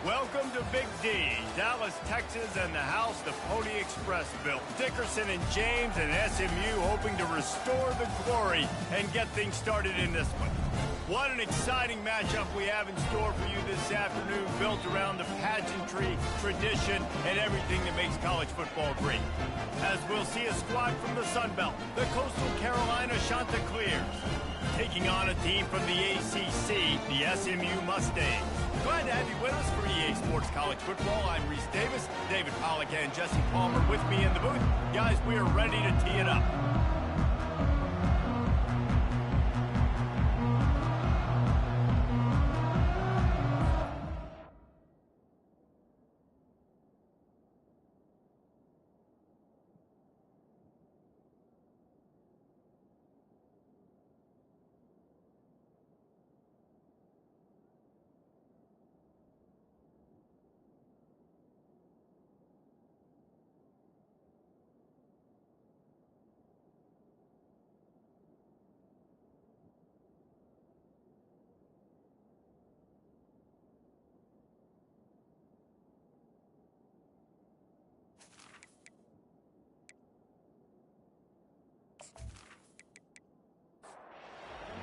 Welcome to Big D, Dallas, Texas, and the house the Pony Express built. Dickerson and James and SMU hoping to restore the glory and get things started in this one. What an exciting matchup we have in store for you this afternoon, built around the pageantry, tradition, and everything that makes college football great. As we'll see a squad from the Sun Belt, the Coastal Carolina Chanticleers, taking on a team from the ACC, the SMU Mustangs. Glad to have you with us for EA Sports College Football. I'm Reese Davis, David Pollack, and Jesse Palmer with me in the booth. Guys, we are ready to tee it up.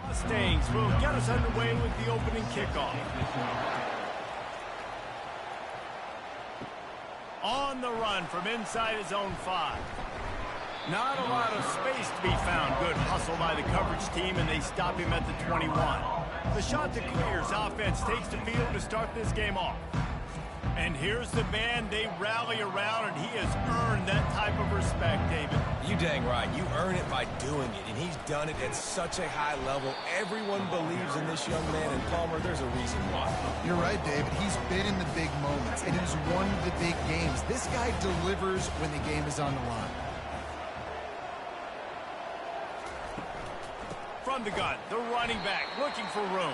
Mustangs will get us underway with the opening kickoff. On the run from inside his own 5. Not a lot of space to be found. Good hustle by the coverage team, and they stop him at the 21. The Chanticleers offense takes the field to start this game off. And here's the man they rally around, and he has earned that type of respect, David. You dang right. You earn it by doing it, and he's done it at such a high level. Everyone believes in this young man, and Palmer, there's a reason why. You're right, David. He's been in the big moments, and he's won the big games. This guy delivers when the game is on the line. From the gun, the running back looking for room.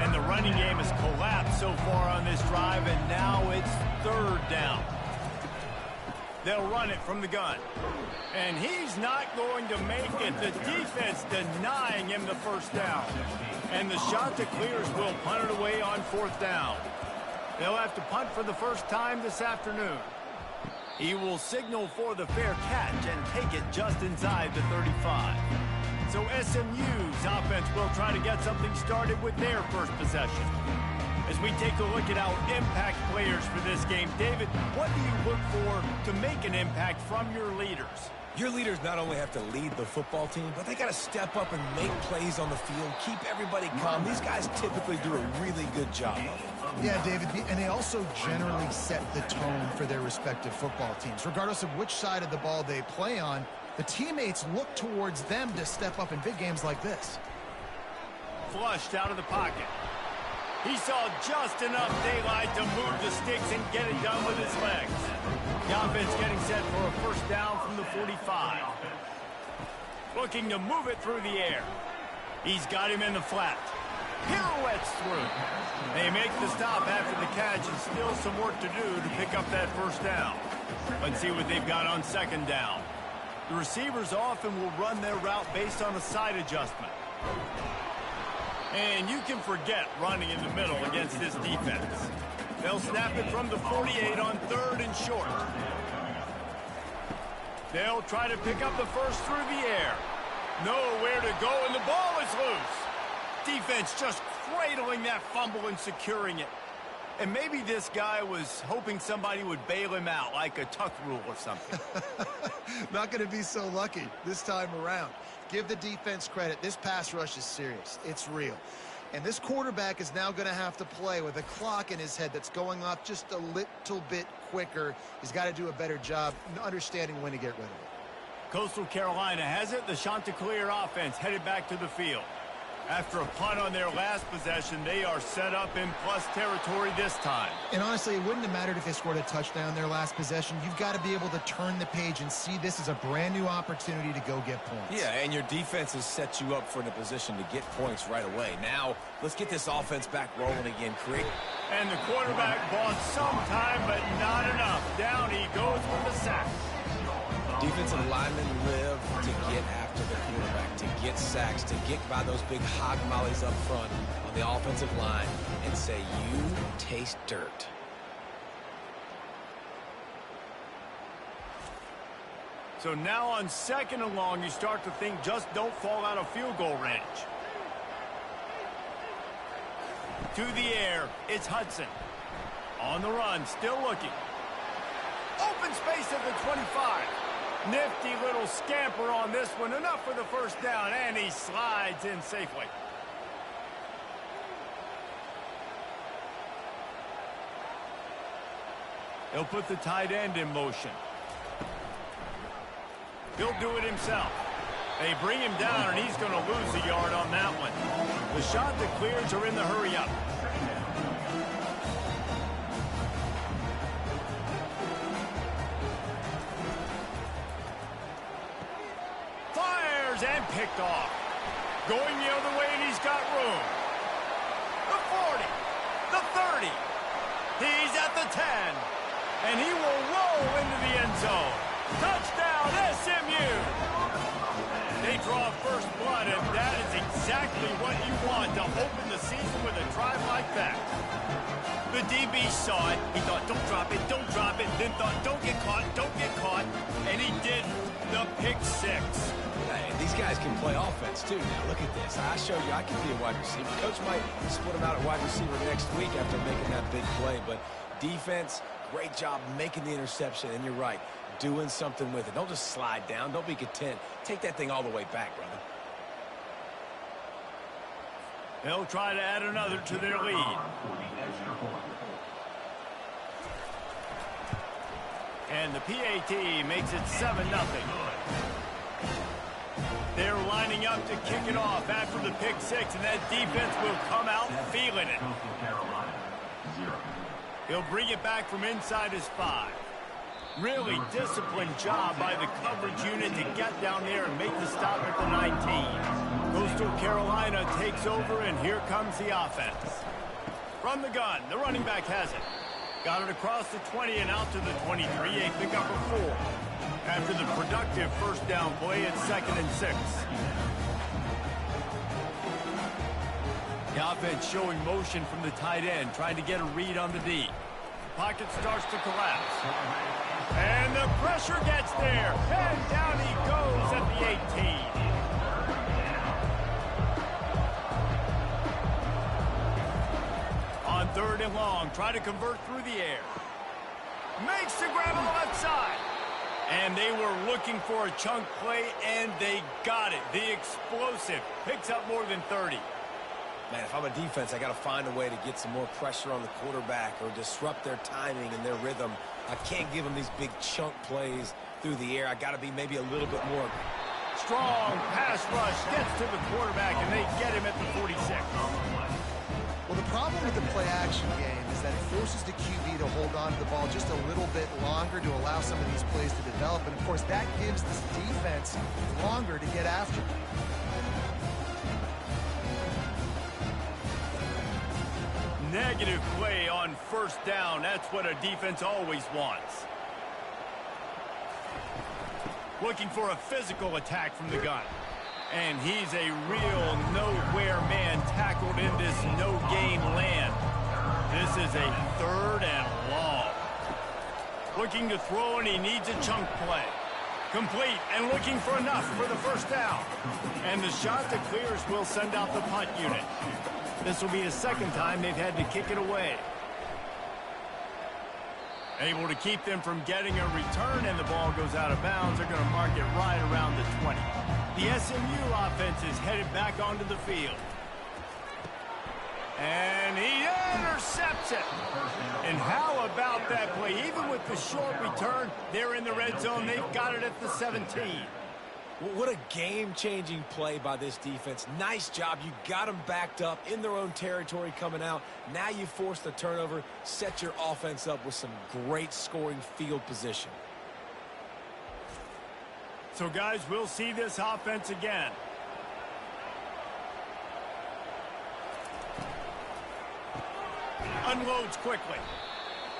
And the running game has collapsed so far on this drive, and now it's 3rd down. They'll run it from the gun. And he's not going to make it. The defense denying him the first down. And the Chanticleers will punt it away on 4th down. They'll have to punt for the first time this afternoon. He will signal for the fair catch and take it just inside the 35. So SMU's offense will try to get something started with their first possession. As we take a look at our impact players for this game, David, what do you look for to make an impact from your leaders? Your leaders not only have to lead the football team, but they got to step up and make plays on the field, keep everybody calm. These guys typically do a really good job of it. Yeah, David, and they also generally set the tone for their respective football teams. Regardless of which side of the ball they play on, the teammates look towards them to step up in big games like this. Flushed out of the pocket. He saw just enough daylight to move the sticks and get it done with his legs. The offense getting set for a first down from the 45. Looking to move it through the air. He's got him in the flat. Pirouettes through. They make the stop after the catch, and still some work to do to pick up that first down. Let's see what they've got on 2nd down. The receivers often will run their route based on a side adjustment. And you can forget running in the middle against this defense. They'll snap it from the 48 on 3rd and short. They'll try to pick up the first through the air. Nowhere to go, and the ball is loose. Defense just cradling that fumble and securing it. And maybe this guy was hoping somebody would bail him out, like a tuck rule or something. Not going to be so lucky this time around. Give the defense credit. This pass rush is serious. It's real. And this quarterback is now going to have to play with a clock in his head that's going off just a little bit quicker. He's got to do a better job understanding when to get rid of it. Coastal Carolina has it. The Chanticleer offense headed back to the field. After a punt on their last possession, they are set up in plus territory this time. And honestly, it wouldn't have mattered if they scored a touchdown their last possession. You've got to be able to turn the page and see this as a brand new opportunity to go get points. Yeah, and your defense has set you up for the position to get points right away. Now, let's get this offense back rolling again. And the quarterback bought some time, but not enough. Down he goes with the sack. Defensive linemen live to get after the quarterback, to get sacks, to get by those big hog mollies up front on the offensive line and say, you taste dirt. So now on 2nd and long, you start to think just don't fall out of field goal range. To the air, it's Hudson. On the run, still looking. Open space at the 25. Nifty little scamper on this one. Enough for the first down, and he slides in safely. He'll put the tight end in motion. He'll do it himself. They bring him down, and he's going to lose a yard on that one. The Chanticleers are in the hurry-up. And picked off. Going the other way, and he's got room. The 40. The 30. He's at the 10. And he will roll into the end zone. Touchdown, SMU. They draw first blood, and that is exactly what you want to open the season with a drive like that. The DB saw it. He thought, don't drop it, don't drop it. Then thought, don't get caught, don't get caught. And he did the pick six. These guys can play offense, too. Now, look at this. I showed you I can be a wide receiver. Coach might split him out at wide receiver next week after making that big play. But defense, great job making the interception. And you're right, doing something with it. Don't just slide down. Don't be content. Take that thing all the way back, brother. They'll try to add another to their lead. And the PAT makes it 7-0. They're lining up to kick it off after the pick six, and that defense will come out feeling it. He'll bring it back from inside his 5. Really disciplined job by the coverage unit to get down there and make the stop at the 19. Coastal Carolina takes over, and here comes the offense. From the gun, the running back has it. Got it across the 20 and out to the 23, a pickup of 4. After the productive first down play, it's 2nd and 6. The offense showing motion from the tight end, trying to get a read on the D. Pocket starts to collapse. And the pressure gets there. And down he goes at the 18. On 3rd and long, try to convert through the air. Makes the grab on the left side. And they were looking for a chunk play, and they got it. The explosive picks up more than 30. Man, if I'm a defense, I got to find a way to get some more pressure on the quarterback or disrupt their timing and their rhythm. I can't give them these big chunk plays through the air. I got to be maybe a little bit more. Strong pass rush gets to the quarterback, and they get him at the 46. Well, the problem with the play-action game is that it forces the QB to hold on to the ball just a little bit longer to allow some of these plays to develop. And, of course, that gives this defense longer to get after. Negative play on first down. That's what a defense always wants. Looking for a physical attack from the gun. And he's a real nowhere man tackled in this no-gain land. This is a 3rd and long. Looking to throw, and he needs a chunk play. Complete, and looking for enough for the first down. And the Chanticleers will send out the punt unit. This will be the 2nd time they've had to kick it away. Able to keep them from getting a return, and the ball goes out of bounds. They're going to mark it right around the 20. The SMU offense is headed back onto the field. And he intercepts it. And how about that play? Even with the short return, they're in the red zone. They've got it at the 17. What a game-changing play by this defense. Nice job. You got them backed up in their own territory coming out. Now you force the turnover, set your offense up with some great scoring field position. So, guys, we'll see this offense again. Unloads quickly.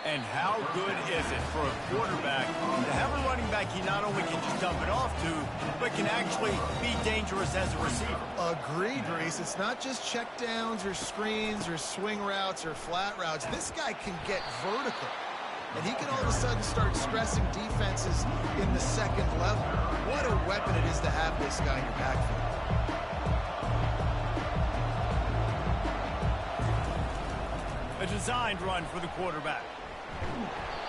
And how good is it for a quarterback to have a running back he not only can just dump it off to, but can actually be dangerous as a receiver? Agreed, Reese. It's not just check downs or screens or swing routes or flat routes. This guy can get vertical. And he can all of a sudden start stressing defenses in the second level. What a weapon it is to have this guy in your backfield. A designed run for the quarterback.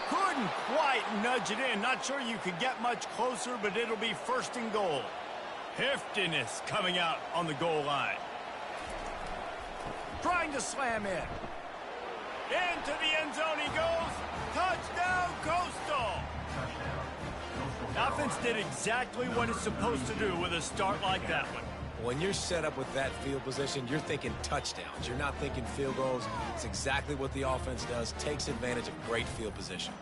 Couldn't quite nudge it in. Not sure you could get much closer, but it'll be first and goal. Heftiness coming out on the goal line. Trying to slam in. Into the end zone he goes. Touchdown, Coastal. The offense did exactly what it's supposed to do with a start like that one. When you're set up with that field position, you're thinking touchdowns. You're not thinking field goals. It's exactly what the offense does. Takes advantage of great field position.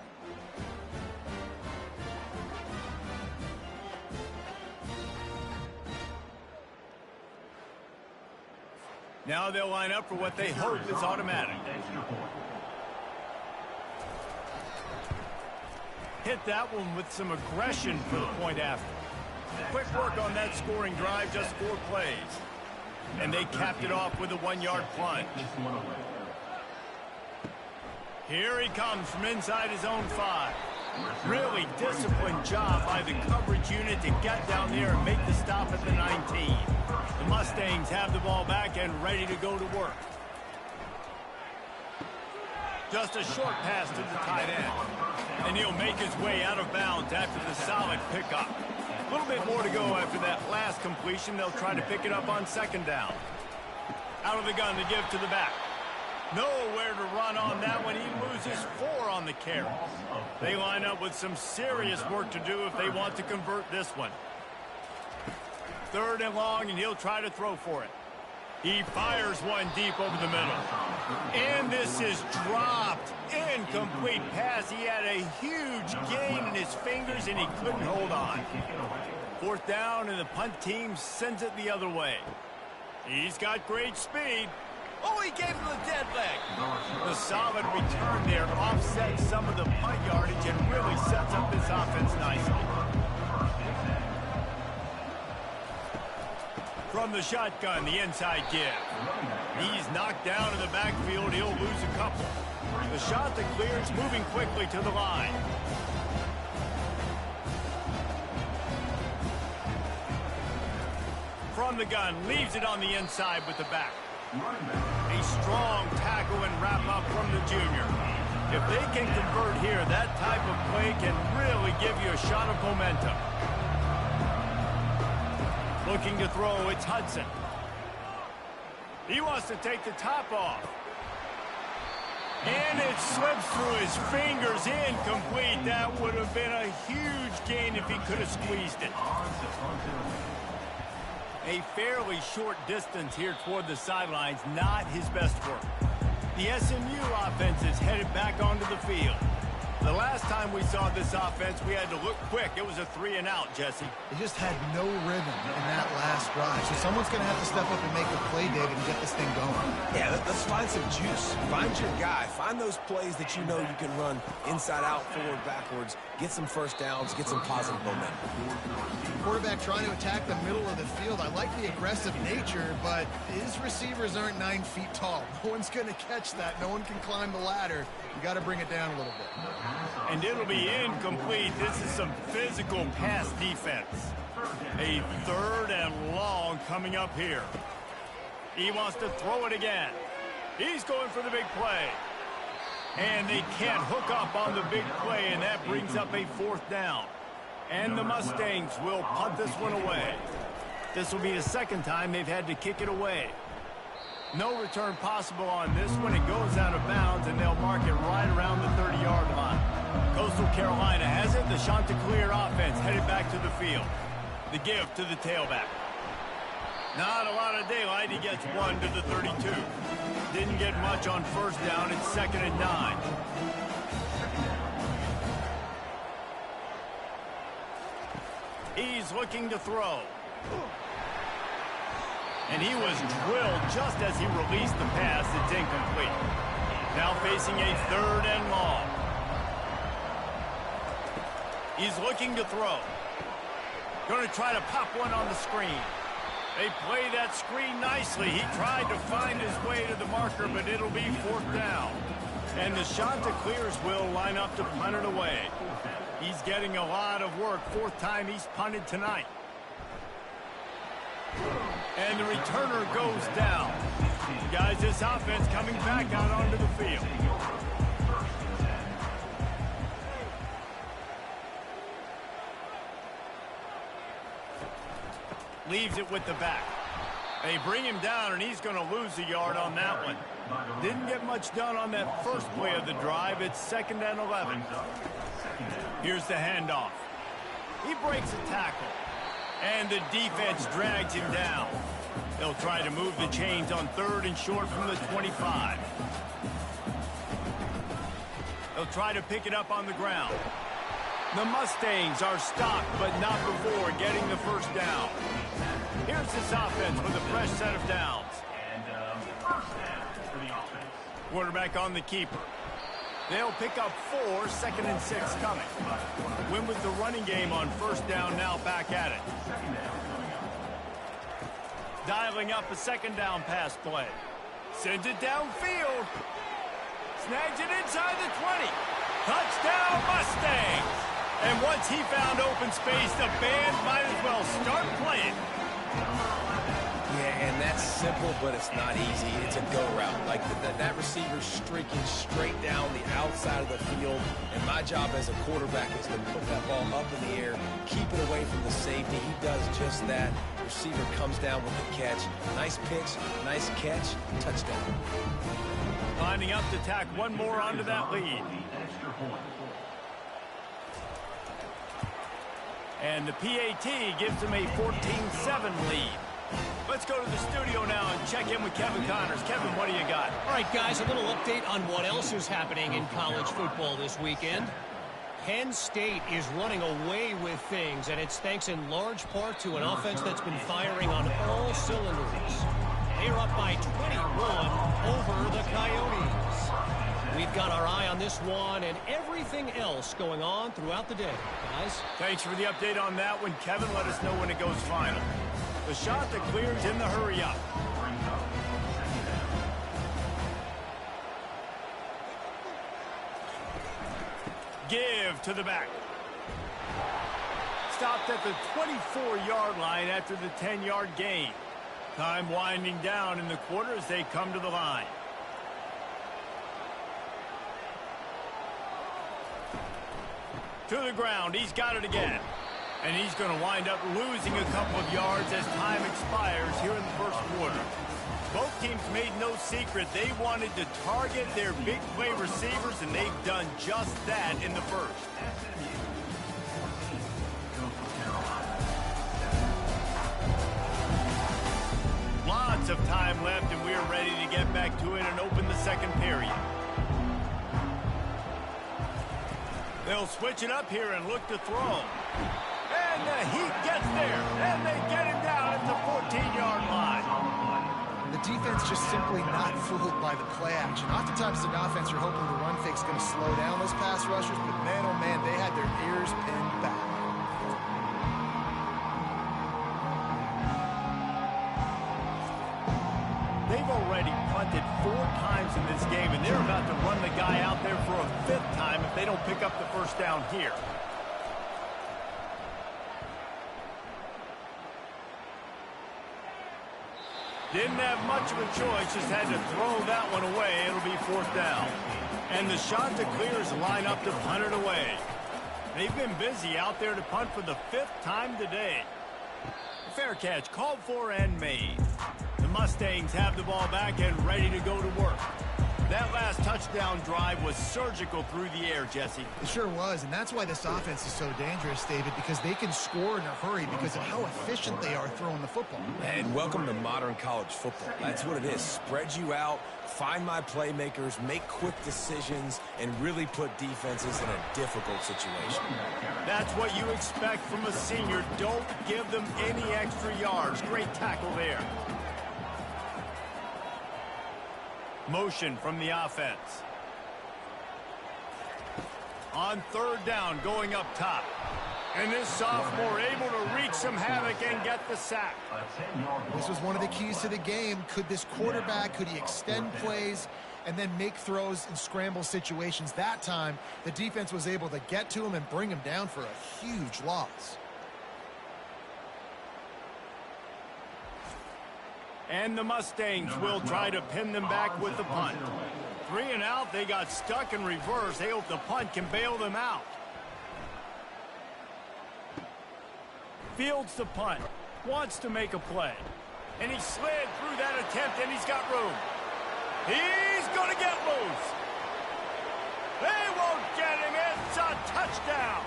Now they'll line up for what they hope is automatic. Hit that one with some aggression for the point after. Quick work on that scoring drive, just 4 plays. And they capped it off with a 1-yard plunge. Here he comes from inside his own 5. Really disciplined job by the coverage unit to get down there and make the stop at the 19. The Mustangs have the ball back and ready to go to work. Just a short pass to the tight end. And he'll make his way out of bounds after the solid pickup. A little bit more to go after that last completion. They'll try to pick it up on second down. Out of the gun to give to the back. Nowhere to run on that one. He loses 4 on the carry. They line up with some serious work to do if they want to convert this one. 3rd and long, and he'll try to throw for it. He fires one deep over the middle. And this is dropped. Incomplete pass. He had a huge gain in his fingers, and he couldn't hold on. 4th down, and the punt team sends it the other way. He's got great speed. Oh, he gave him the dead leg. The solid return there offsets some of the punt yardage and really sets up this offense nicely. From the shotgun, the inside give. He's knocked down in the backfield. He'll lose a couple. The shot that clears, moving quickly to the line. From the gun, leaves it on the inside with the back. A strong tackle and wrap up from the junior. If they can convert here, that type of play can really give you a shot of momentum. Looking to throw, it's Hudson. He wants to take the top off. And it slips through his fingers, incomplete. That would have been a huge gain if he could have squeezed it. A fairly short distance here toward the sidelines, not his best work. The SMU offense is headed back onto the field. The last time we saw this offense, we had to look quick. It was a 3-and-out, Jesse. They just had no rhythm in that last drive. So someone's going to have to step up and make a play, David, and get this thing going. Yeah, let's find some juice. Find your guy. Find those plays that you know you can run inside out, forward, backwards. Get some first downs. Get some positive momentum. Quarterback trying to attack the middle of the field. I like the aggressive nature, but his receivers aren't 9 feet tall. No one's going to catch that. No one can climb the ladder. You got to bring it down a little bit. And it'll be incomplete. This is some physical pass defense. A 3rd and long coming up here. He wants to throw it again. He's going for the big play. And they can't hook up on the big play, and that brings up a 4th down. And the Mustangs will punt this one away. This will be the 2nd time they've had to kick it away. No return possible on this one. It goes out of bounds, and they'll mark it right around the 30-yard line. Coastal Carolina has it. The Chanticleer offense headed back to the field. The give to the tailback. Not a lot of daylight. He gets 1 to the 32. Didn't get much on 1st down. It's 2nd and 9. He's looking to throw. And he was drilled just as he released the pass. It's incomplete. Now facing a 3rd and long. He's looking to throw. Going to try to pop one on the screen. They play that screen nicely. He tried to find his way to the marker, but it'll be 4th down. And the Chanticleers will line up to punt it away. He's getting a lot of work. 4th time he's punted tonight. And the returner goes down. Guys, this offense coming back out onto the field. Leaves it with the back. They bring him down, and he's going to lose a yard on that one. Didn't get much done on that first play of the drive. It's 2nd and 11. Here's the handoff. He breaks a tackle. And the defense drags him down. They'll try to move the chains on 3rd and short from the 25. They'll try to pick it up on the ground. The Mustangs are stopped, but not before getting the 1st down. Here's this offense with a fresh set of downs. Quarterback on the keeper. They'll pick up 4, 2nd and 6 coming. Win with the running game on 1st down, now back at it. Dialing up a 2nd down pass play. Sends it downfield. Snags it inside the 20. Touchdown Mustangs! And once he found open space, the band might as well start playing. Yeah, and that's simple, but it's not easy. It's a go route. Like that receiver's streaking straight down the outside of the field, and my job as a quarterback is to put that ball up in the air, keep it away from the safety. He does just that. Receiver comes down with the catch. Nice pitch, nice catch, touchdown. Lining up to tack one more onto that lead. And the PAT gives them a 14-7 lead. Let's go to the studio now and check in with Kevin Connors. Kevin, what do you got? All right, guys, a little update on what else is happening in college football this weekend. Penn State is running away with things, and it's thanks in large part to an offense that's been firing on all cylinders. They're up by 21 over the Coyotes. We've got our eye on this one and everything else going on throughout the day, guys. Thanks for the update on that one, Kevin. Let us know when it goes final. The shot that clears in the hurry up. Give to the back. Stopped at the 24-yard line after the 10-yard gain. Time winding down in the quarter as they come to the line. To the ground. He's got it again. And he's going to wind up losing a couple of yards as time expires here in the first quarter. Both teams made no secret they wanted to target their big play receivers, and they've done just that in the first. Lots of time left, and we're ready to get back to it and open the second period. They'll switch it up here and look to throw. And the Heat gets there, and they get him down at the 14-yard line. The defense just simply not fooled by the play action. Oftentimes as an offense, you're hoping the run fake's going to slow down those pass rushers, but man, oh man, they had their ears pinned back. They've already punted 4 times in this game, and they're about to run the guy out there for a 5th time if they don't pick up the first down here. Didn't have much of a choice, just had to throw that one away. It'll be 4th down. And the shot to clear is line up to punt it away. They've been busy out there to punt for the 5th time today. Fair catch called for and made. The Mustangs have the ball back and ready to go to work. That last touchdown drive was surgical through the air, Jesse. It sure was, and that's why this offense is so dangerous, David, because they can score in a hurry because of how efficient they are throwing the football. And welcome to modern college football. That's what it is. Spread you out, find my playmakers, make quick decisions, and really put defenses in a difficult situation. That's what you expect from a senior. Don't give them any extra yards. Great tackle there. Motion from the offense. On 3rd down, going up top. And this sophomore able to wreak some havoc and get the sack. This was one of the keys to the game. Could this quarterback, could he extend plays and then make throws in scramble situations? That time, the defense was able to get to him and bring him down for a huge loss. And the Mustangs will try to pin them back with the punt. 3 and out, they got stuck in reverse. They hope the punt can bail them out. Fields the punt. Wants to make a play. And he slid through that attempt, and he's got room. He's going to get loose. They won't get him. It's a touchdown.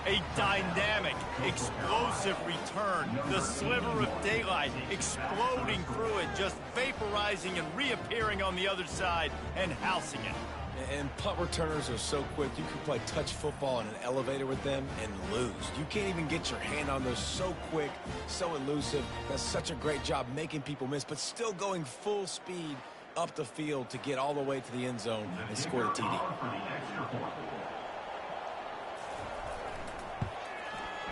A dynamic, explosive return. The sliver of daylight exploding through it, just vaporizing and reappearing on the other side and housing it. And punt returners are so quick, you can play touch football in an elevator with them and lose. You can't even get your hand on those. So quick, so elusive. Does such a great job making people miss, but still going full speed up the field to get all the way to the end zone and score the TD.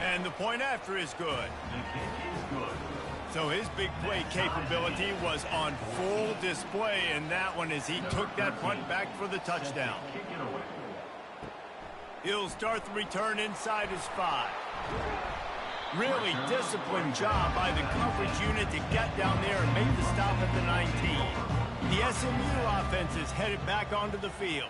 And the point after is good. So his big play capability was on full display in that one as he took that punt back for the touchdown. He'll start the return inside his 5. Really disciplined job by the coverage unit to get down there and make the stop at the 19. The SMU offense is headed back onto the field.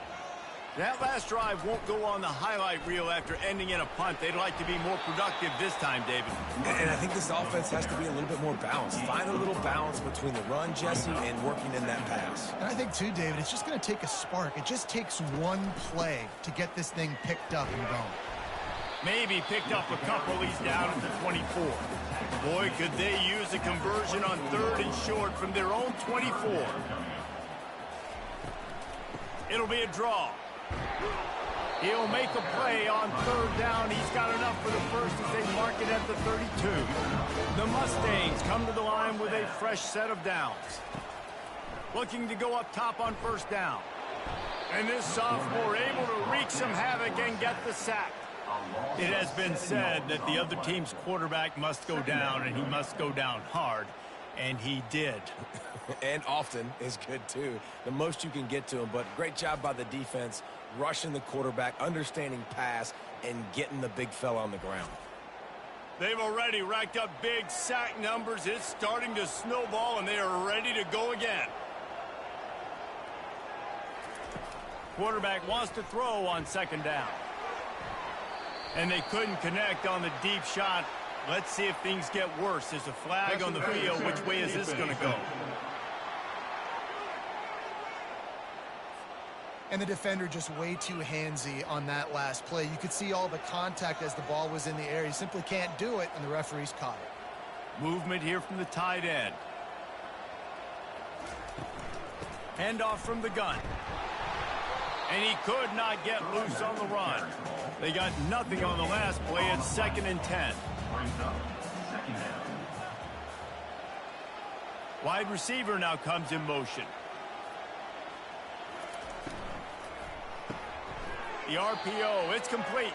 That last drive won't go on the highlight reel after ending in a punt. They'd like to be more productive this time, David. And I think this offense has to be a little bit more balanced. Find a little balance between the run, Jesse, and working in that pass. And I think, too, David, it's just going to take a spark. It just takes one play to get this thing picked up and going. Maybe picked up a couple. He's down at the 24. Boy, could they use a conversion on 3rd and short from their own 24. It'll be a draw. He'll make a play on 3rd down. He's got enough for the first as they mark it at the 32. The Mustangs come to the line with a fresh set of downs. Looking to go up top on 1st down. And this sophomore able to wreak some havoc and get the sack. It has been said that the other team's quarterback must go down, and he must go down hard. And he did. And often is good, too. The most you can get to him, but great job by the defense, rushing the quarterback, understanding pass, and getting the big fella on the ground. They've already racked up big sack numbers. It's starting to snowball, and they are ready to go again. Quarterback wants to throw on 2nd down. And they couldn't connect on the deep shot. Let's see if things get worse. There's a flag on the field. Which way is this going to go? And the defender just way too handsy on that last play. You could see all the contact as the ball was in the air. He simply can't do it, and the referee's caught it. Movement here from the tight end. Handoff from the gun. And he could not get loose on the run. They got nothing on the last play. It's 2nd and 10. Wide receiver now comes in motion. The RPO, it's complete.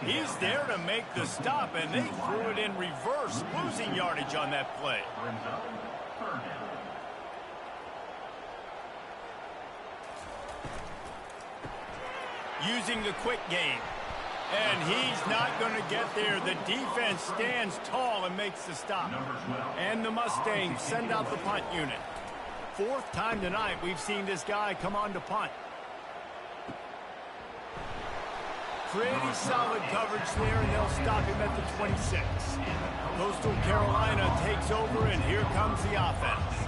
He's there to make the stop, and they threw it in reverse, losing yardage on that play. Using the quick game. And he's not going to get there. The defense stands tall and makes the stop. And the Mustangs send out the punt unit. 4th time tonight we've seen this guy come on to punt. pretty solid coverage there, and they'll stop him at the 26. Coastal Carolina takes over, and here comes the offense.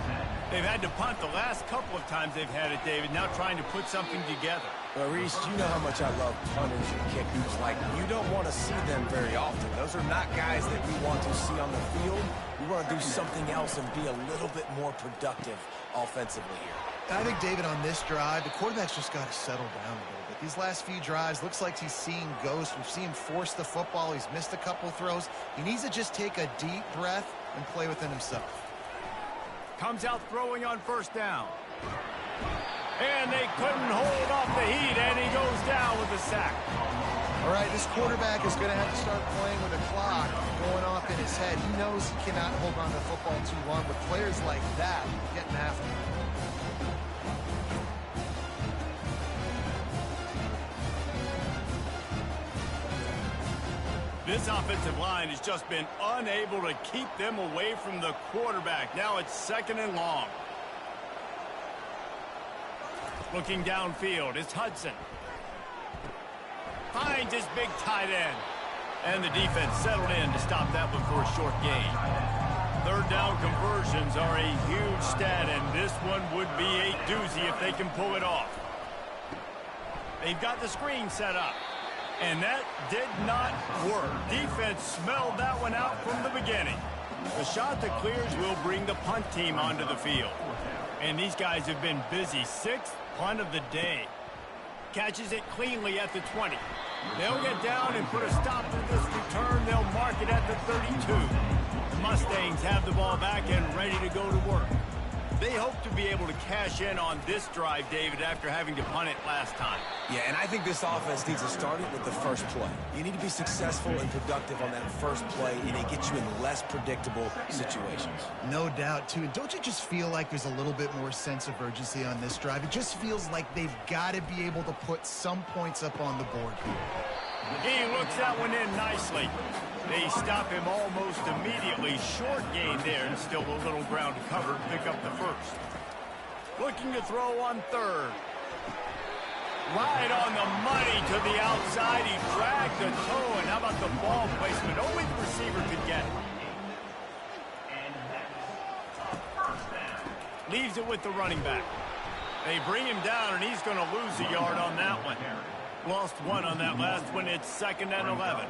They've had to punt the last couple of times they've had it, David, now trying to put something together. Well, Reese, you know how much I love punters and kickers. Like, you don't want to see them very often. Those are not guys that we want to see on the field. We want to do something else and be a little bit more productive offensively here. I think, David, on this drive, the quarterback's just got to settle down a little bit. These last few drives, looks like he's seeing ghosts. We've seen him force the football. He's missed a couple throws. He needs to just take a deep breath and play within himself. Comes out throwing on first down. And they couldn't hold off the heat, and he goes down with a sack. All right, this quarterback is going to have to start playing with a clock going off in his head. He knows he cannot hold on to the football too long, but players like that getting after him. This offensive line has just been unable to keep them away from the quarterback. Now it's 2nd and long. Looking downfield, it's Hudson. Finds his big tight end. And the defense settled in to stop that one for a short gain. 3rd down conversions are a huge stat, and this one would be a doozy if they can pull it off. They've got the screen set up. And that did not work. Defense smelled that one out from the beginning. The shot that clears will bring the punt team onto the field. And these guys have been busy. 6th punt of the day. Catches it cleanly at the 20. They'll get down and put a stop to this return. They'll mark it at the 32. The Mustangs have the ball back and ready to go to work. They hope to be able to cash in on this drive, David, after having to punt it last time. Yeah, and I think this offense needs to start it with the first play. You need to be successful and productive on that first play, and it gets you in less predictable situations. No doubt, too. And don't you just feel like there's a little bit more sense of urgency on this drive? It just feels like they've got to be able to put some points up on the board here. He looks that one in nicely. They stop him almost immediately. Short gain there, and still a little ground to cover to pick up the first. Looking to throw on 3rd. Right on the money to the outside. He dragged the toe, and how about the ball placement? Only the receiver could get it. Leaves it with the running back. They bring him down, and he's going to lose a yard on that one. Lost 1 on that last one. It's 2nd and 11.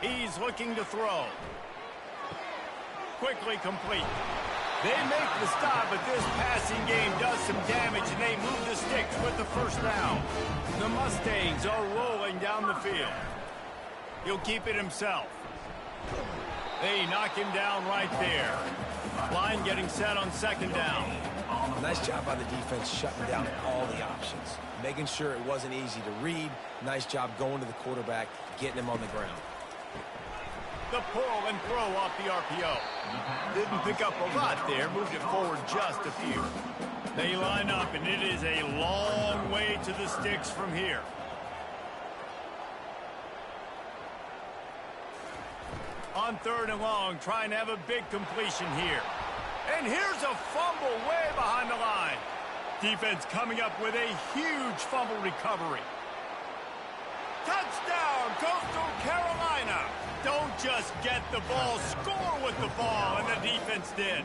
He's looking to throw. Quickly complete. They make the stop, but this passing game does some damage, and they move the sticks with the first down. The Mustangs are rolling down the field. He'll keep it himself. They knock him down right there. Line getting set on 2nd down. Nice job by the defense shutting down all the options. Making sure it wasn't easy to read. Nice job going to the quarterback, getting him on the ground. The pull and throw off the RPO. Didn't pick up a lot there. Moved it forward just a few. They line up, and it is a long way to the sticks from here. On 3rd and long, trying to have a big completion here. And here's a fumble way behind the line. Defense coming up with a huge fumble recovery. Touchdown, Coastal Carolina. Don't just get the ball, score with the ball, and the defense did.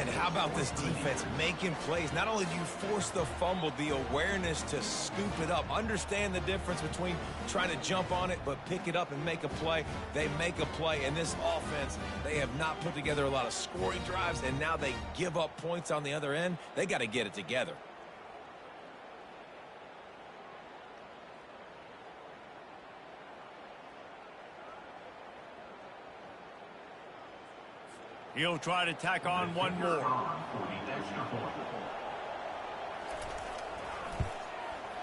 And how about this defense making plays? Not only do you force the fumble, the awareness to scoop it up. Understand the difference between trying to jump on it, but pick it up and make a play. They make a play, and this offense, they have not put together a lot of scoring drives, and now they give up points on the other end. They got to get it together. He'll try to tack on one more.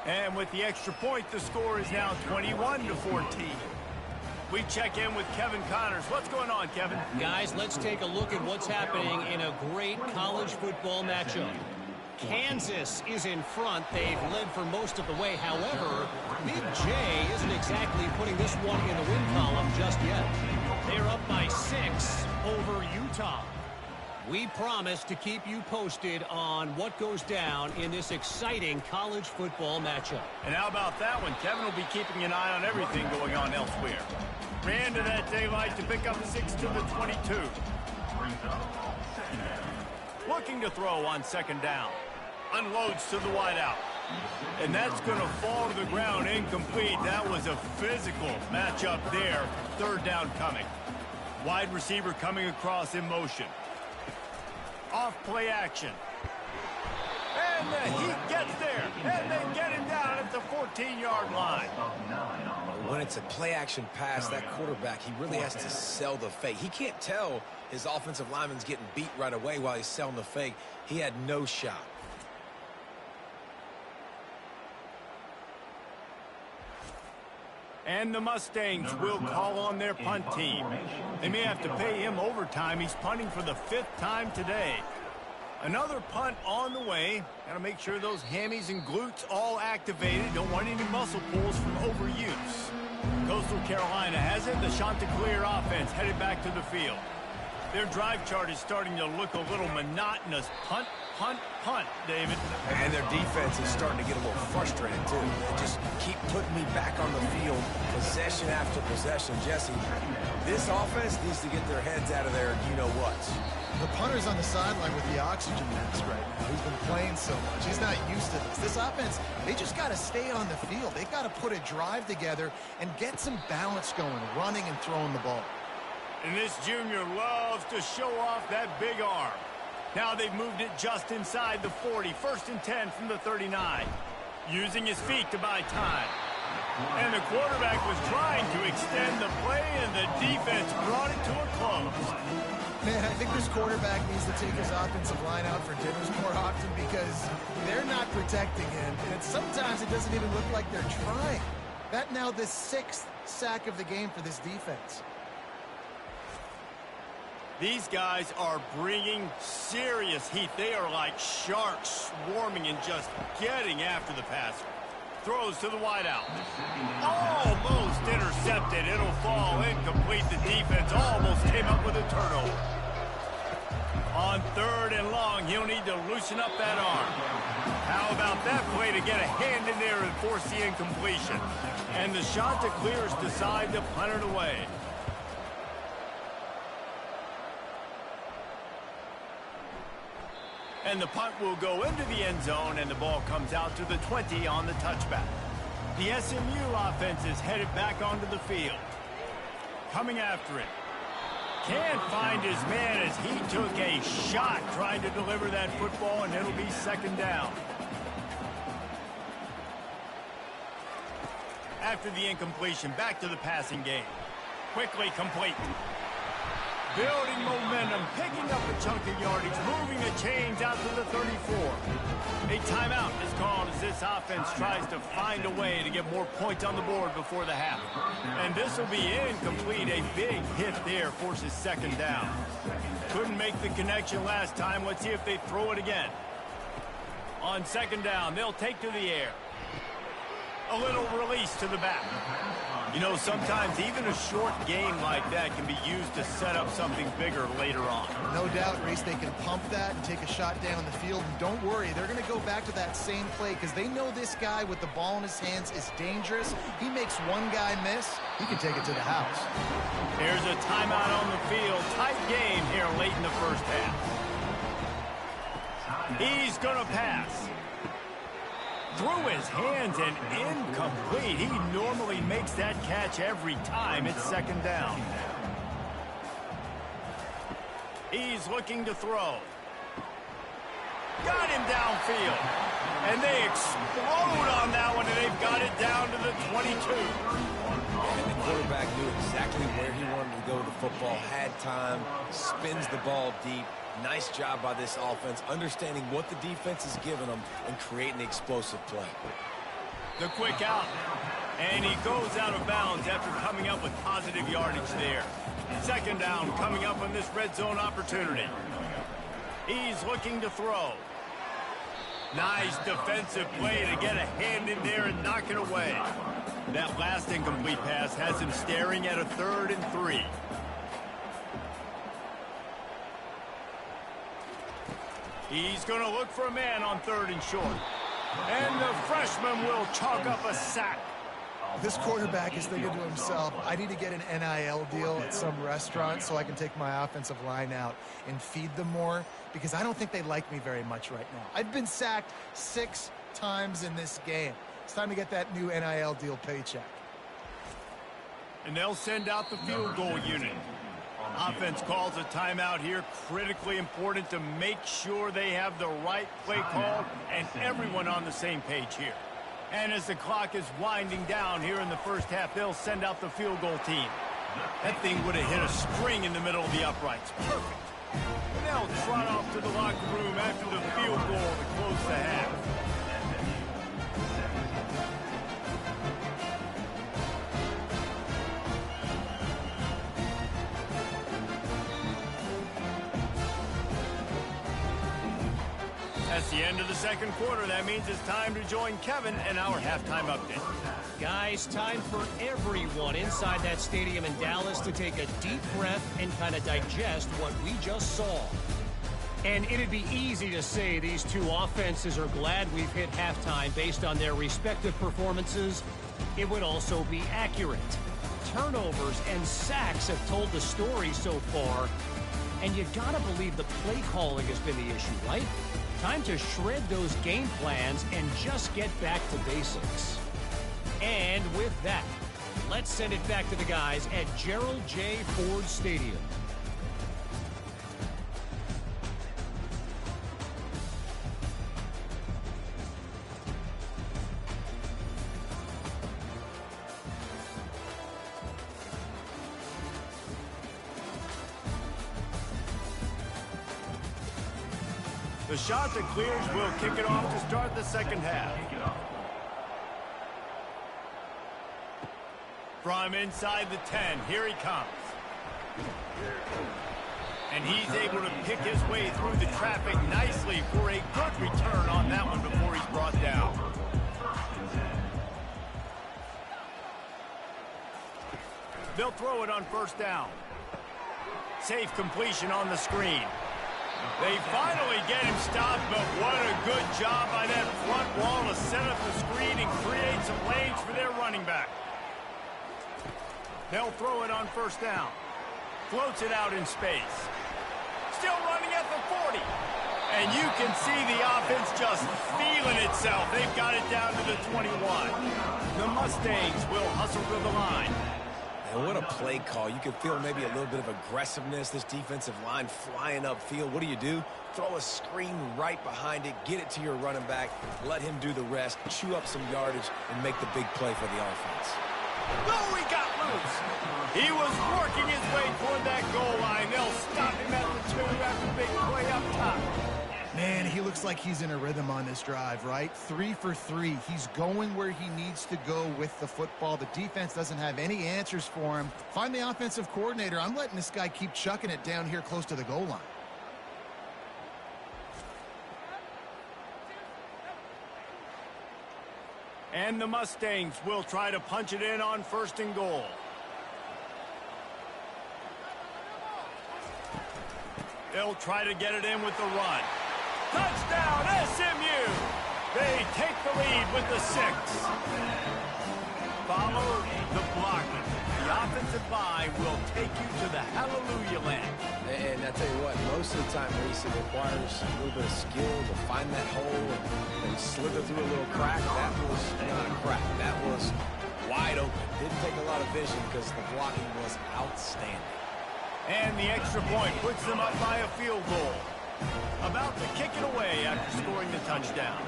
And with the extra point, the score is now 21-14. We check in with Kevin Connors. What's going on, Kevin? Guys, let's take a look at what's happening in a great college football matchup. Kansas is in front. They've led for most of the way. However, Big J isn't exactly putting this one in the win column just yet. They're up by 6 over Utah. We promise to keep you posted on what goes down in this exciting college football matchup. And how about that one? Kevin will be keeping an eye on everything going on elsewhere. Ran to that daylight to pick up 6 to the 22. Looking to throw on second down. Unloads to the wideout. And that's going to fall to the ground incomplete. That was a physical matchup there. Third down coming. Wide receiver coming across in motion. Off play action. And he gets there. And they get him down at the 14-yard line. When it's a play action pass, that quarterback, he really has to sell the fake. He can't tell his offensive lineman's getting beat right away while he's selling the fake. He had no shot. And the Mustangs will call on their punt team. They may have to pay him overtime. He's punting for the 5th time today. Another punt on the way. Got to make sure those hammies and glutes all activated. Don't want any muscle pulls from overuse. Coastal Carolina has it. The Chanticleer offense headed back to the field. Their drive chart is starting to look a little monotonous. Punt, punt, punt, David. And their defense is starting to get a little frustrated, too. They just keep putting me back on the field, possession after possession. Jesse, this offense needs to get their heads out of their you-know-whats. The punter's on the sideline with the oxygen mask right now. He's been playing so much. He's not used to this. This offense, they just got to stay on the field. They got to put a drive together and get some balance going, running and throwing the ball. And this junior loves to show off that big arm. Now they've moved it just inside the 40. 1st and 10 from the 39. Using his feet to buy time. And the quarterback was trying to extend the play, and the defense brought it to a close. Man, I think this quarterback needs to take his offensive line out for dinners more often because they're not protecting him. And sometimes it doesn't even look like they're trying. That now the 6th sack of the game for this defense. These guys are bringing serious heat. They are like sharks swarming and just getting after the passer. Throws to the wideout. Almost intercepted. It'll fall incomplete. The defense almost came up with a turnover. On 3rd and long, he'll need to loosen up that arm. How about that play to get a hand in there and force the incompletion? And the Chanticleers decide to punt it away. And the punt will go into the end zone, and the ball comes out to the 20 on the touchback. The SMU offense is headed back onto the field. Coming after it. Can't find his man as he took a shot trying to deliver that football, and it'll be 2nd down. After the incompletion, back to the passing game. Quickly complete. Building momentum, picking up a chunk of yardage, moving the chains out to the 34. A timeout is called as this offense tries to find a way to get more points on the board before the half. And this will be incomplete. A big hit there forces 2nd down. Couldn't make the connection last time. Let's see if they throw it again. On 2nd down, they'll take to the air. A little release to the back. You know, sometimes even a short game like that can be used to set up something bigger later on. No doubt, Reese, they can pump that and take a shot down the field. And don't worry, they're going to go back to that same play because they know this guy with the ball in his hands is dangerous. He makes one guy miss, he can take it to the house. There's a timeout on the field. Tight game here late in the first half. He's going to pass. Through his hands and incomplete. He normally makes that catch every time. It's 2nd down. He's looking to throw. Got him downfield. And they explode on that one, and they've got it down to the 22. And the quarterback knew exactly where he wanted to go with the football, had time, spins the ball deep. Nice job by this offense, understanding what the defense is giving them and creating the explosive play. The quick out. And he goes out of bounds after coming up with positive yardage there. 2nd down coming up on this red zone opportunity. He's looking to throw. Nice defensive play to get a hand in there and knock it away. That last incomplete pass has him staring at a 3rd and 3. He's going to look for a man on 3rd and short. And the freshman will chalk up a sack. This quarterback is thinking to himself, I need to get an NIL deal at some restaurant so I can take my offensive line out and feed them more, because I don't think they like me very much right now. I've been sacked 6 times in this game. It's time to get that new NIL deal paycheck. And they'll send out the field goal unit. Offense calls a timeout here. Critically important to make sure they have the right play call and everyone on the same page here. And as the clock is winding down here in the first half, they'll send out the field goal team. That thing would have hit a string in the middle of the uprights. Perfect. And they'll trot off to the locker room after the field goal to close the half. That's the end of the second quarter. That means it's time to join Kevin and our halftime update. Guys, time for everyone inside that stadium in Dallas to take a deep breath and kind of digest what we just saw. And it'd be easy to say these two offenses are glad we've hit halftime based on their respective performances. It would also be accurate. Turnovers and sacks have told the story so far. And you gotta believe the play calling has been the issue, right? Time to shred those game plans and just get back to basics. And with that, let's send it back to the guys at Gerald J. Ford Stadium. The shot that clears will kick it off to start the second half. From inside the 10, here he comes. And he's able to pick his way through the traffic nicely for a good return on that one before he's brought down. They'll throw it on 1st down. Safe completion on the screen. They finally get him stopped, but what a good job by that front wall to set up the screen and create some lanes for their running back. They'll throw it on 1st down. Floats it out in space. Still running at the 40. And you can see the offense just feeling itself. They've got it down to the 21. The Mustangs will hustle to the line. And what a play call. You can feel maybe a little bit of aggressiveness, this defensive line flying upfield. What do? Throw a screen right behind it, get it to your running back, let him do the rest, chew up some yardage, and make the big play for the offense. Oh, he got loose. He was working his way toward that goal line. They'll stop him at the 2 after the big play up top. Man, he looks like he's in a rhythm on this drive, right? 3 for 3. He's going where he needs to go with the football. The defense doesn't have any answers for him. Find the offensive coordinator. I'm letting this guy keep chucking it down here close to the goal line. And the Mustangs will try to punch it in on 1st and goal. They'll try to get it in with the run. Touchdown, SMU! They take the lead with the 6. Follow the blocking. The offensive line will take you to the hallelujah land. And I tell you what, most of the time, Reese, it requires a little bit of skill to find that hole and slither through a little crack. That was not a crack. That was wide open. Didn't take a lot of vision because the blocking was outstanding. And the extra point puts them up by a field goal. About to kick it away after scoring the touchdown.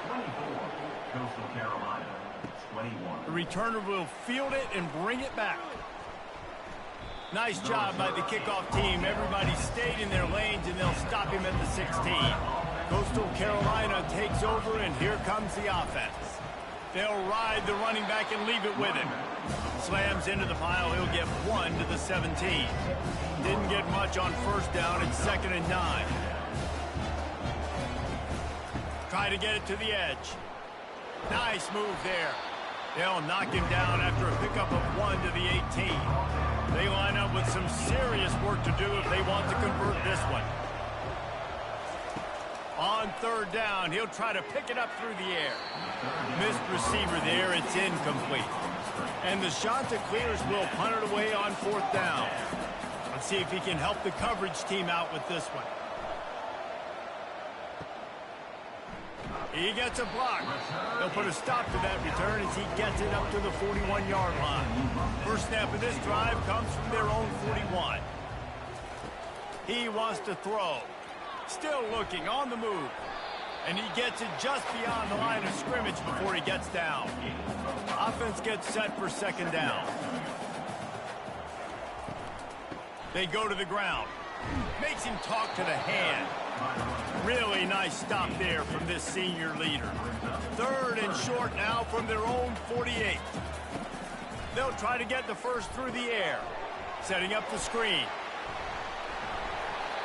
24, Coastal Carolina, 21. The returner will field it and bring it back. Nice job by the kickoff team. Everybody stayed in their lanes, and they'll stop him at the 16. Coastal Carolina takes over, and here comes the offense. They'll ride the running back and leave it with him. Slams into the pile. He'll get 1 to the 17. Didn't get much on 1st down. It's 2nd and 9. Try to get it to the edge. Nice move there. They'll knock him down after a pickup of 1 to the 18. They line up with some serious work to do if they want to convert this one. On third down, he'll try to pick it up through the air. Missed receiver there, it's incomplete. And the Shanta clears will punt it away on fourth down. Let's see if he can help the coverage team out with this one. He gets a block. They'll put a stop to that return as he gets it up to the 41-yard line. First snap of this drive comes from their own 41. He wants to throw. Still looking, on the move. And he gets it just beyond the line of scrimmage before he gets down. Offense gets set for second down. They go to the ground. Makes him talk to the hand. Really nice stop there from this senior leader. Third and short now from their own 48. They'll try to get the first through the air. Setting up the screen.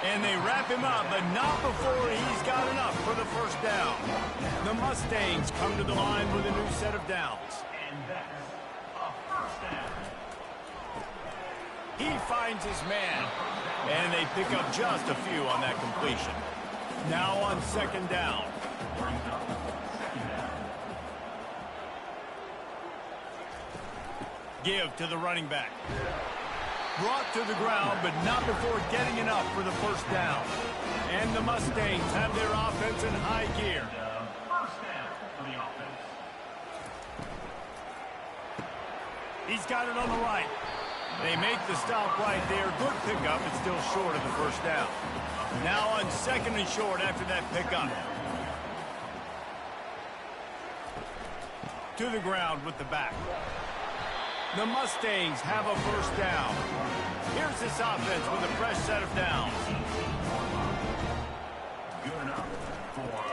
And they wrap him up, but not before he's got enough for the first down. The Mustangs come to the line with a new set of downs. And that's a first down. He finds his man, and they pick up just a few on that completion. Now on second down. Give to the running back. Brought to the ground, but not before getting enough for the first down. And the Mustangs have their offense in high gear. First down for the offense. He's got it on the right. They make the stop right there. Good pickup, but still short of the first down. Now on second and short after that pickup. To the ground with the back. The Mustangs have a first down. Here's this offense with a fresh set of downs.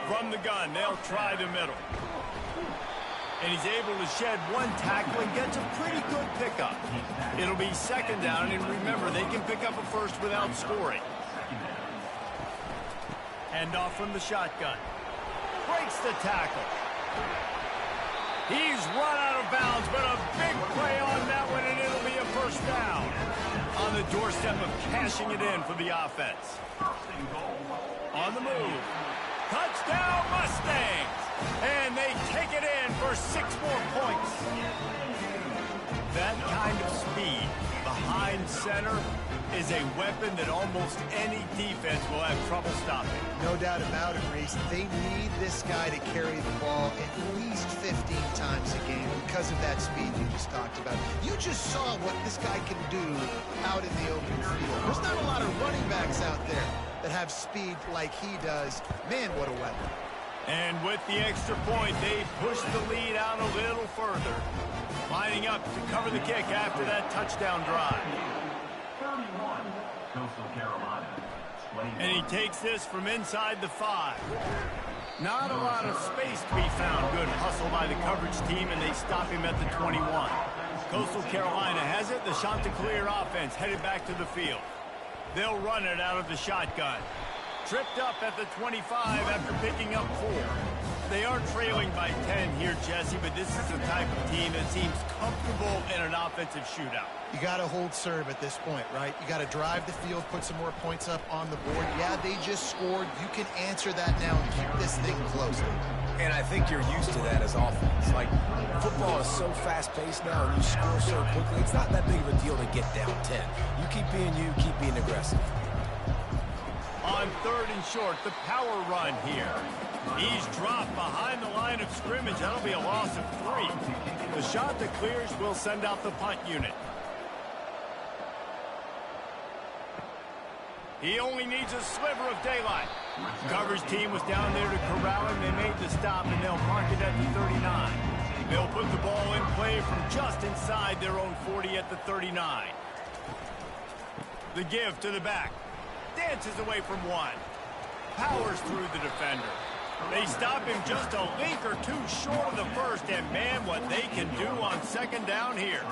From the gun, they'll try the middle. And he's able to shed one tackle and gets a pretty good pickup. It'll be second down, and remember, they can pick up a first without scoring. Hand off from the shotgun. Breaks the tackle. He's run out of bounds, but a big play on that one, and it'll be a first down. On the doorstep of cashing it in for the offense. On the move. Touchdown, Mustangs! And they take it in for 6 more points. That kind of speed behind center is a weapon that almost any defense will have trouble stopping. No doubt about it, Reese. They need this guy to carry the ball at least 15 times a game because of that speed you just talked about. You just saw what this guy can do out in the open field. There's not a lot of running backs out there that have speed like he does. Man, what a weapon. And with the extra point, they push the lead out a little further. Lining up to cover the kick after that touchdown drive. 31, Coastal Carolina. 21. And he takes this from inside the 5. Not a lot of space to be found. Good hustle by the coverage team, and they stop him at the 21. Coastal Carolina has it. The Chanticleer offense headed back to the field. They'll run it out of the shotgun. Tripped up at the 25 after picking up 4. They are trailing by 10 here, Jesse, but this is the type of team that seems comfortable in an offensive shootout. You got to hold serve at this point, right? You got to drive the field, put some more points up on the board. Yeah, they just scored. You can answer that now and keep this thing close. And I think you're used to that as offense. Like, football is so fast-paced now and you score so quickly, it's not that big of a deal to get down 10. You keep being aggressive. On third and short, the power run here. He's dropped behind the line of scrimmage. That'll be a loss of 3. The Chanticleers will send out the punt unit. He only needs a sliver of daylight. Coverage team was down there to corral him. They made the stop, and they'll mark it at the 39. They'll put the ball in play from just inside their own 40 at the 39. The give to the back. Dances away from 1. Powers through the defender. They stop him just a link or 2 short of the first, and man, what they can do on second down here.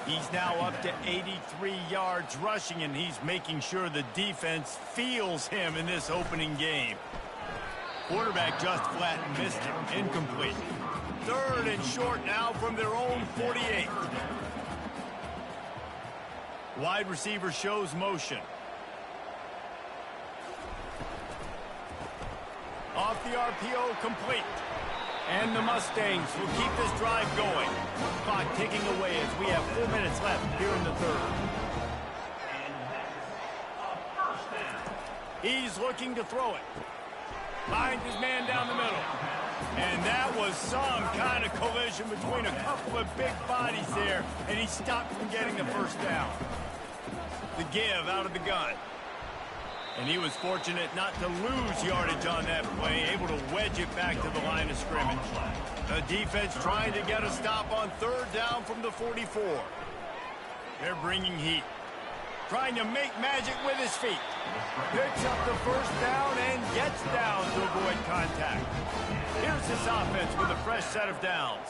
He's now up to 83 yards rushing, and he's making sure the defense feels him in this opening game. Quarterback just flat and missed him. Incomplete. Third and short now from their own 48. Wide receiver shows motion. Off the RPO, complete. And the Mustangs will keep this drive going. Clock ticking away as we have 4 minutes left here in the third. He's looking to throw it. Finds his man down the middle. And that was some kind of collision between a couple of big bodies there, and he stopped from getting the first down. The give out of the gun. And he was fortunate not to lose yardage on that play, able to wedge it back to the line of scrimmage. The defense trying to get a stop on third down from the 44. They're bringing heat. Trying to make magic with his feet. Picks up the first down and gets down to avoid contact. Here's this offense with a fresh set of downs.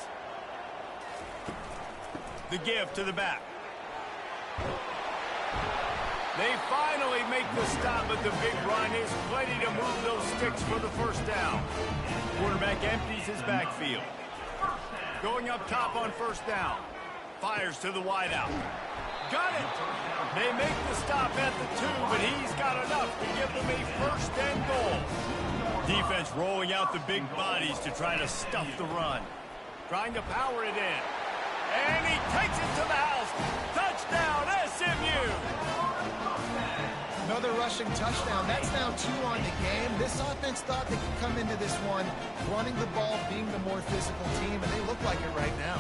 The give to the back. They finally make the stop, but the big run is plenty to move those sticks for the first down. Quarterback empties his backfield. Going up top on first down. Fires to the wideout. Got it! They make the stop at the 2, but he's got enough to give them a first and goal. Defense rolling out the big bodies to try to stuff the run. Trying to power it in. And he takes it to the house. Touchdown, SMU! Another rushing touchdown. That's now 2 on the game. This offense thought they could come into this one running the ball, being the more physical team, and they look like it right now.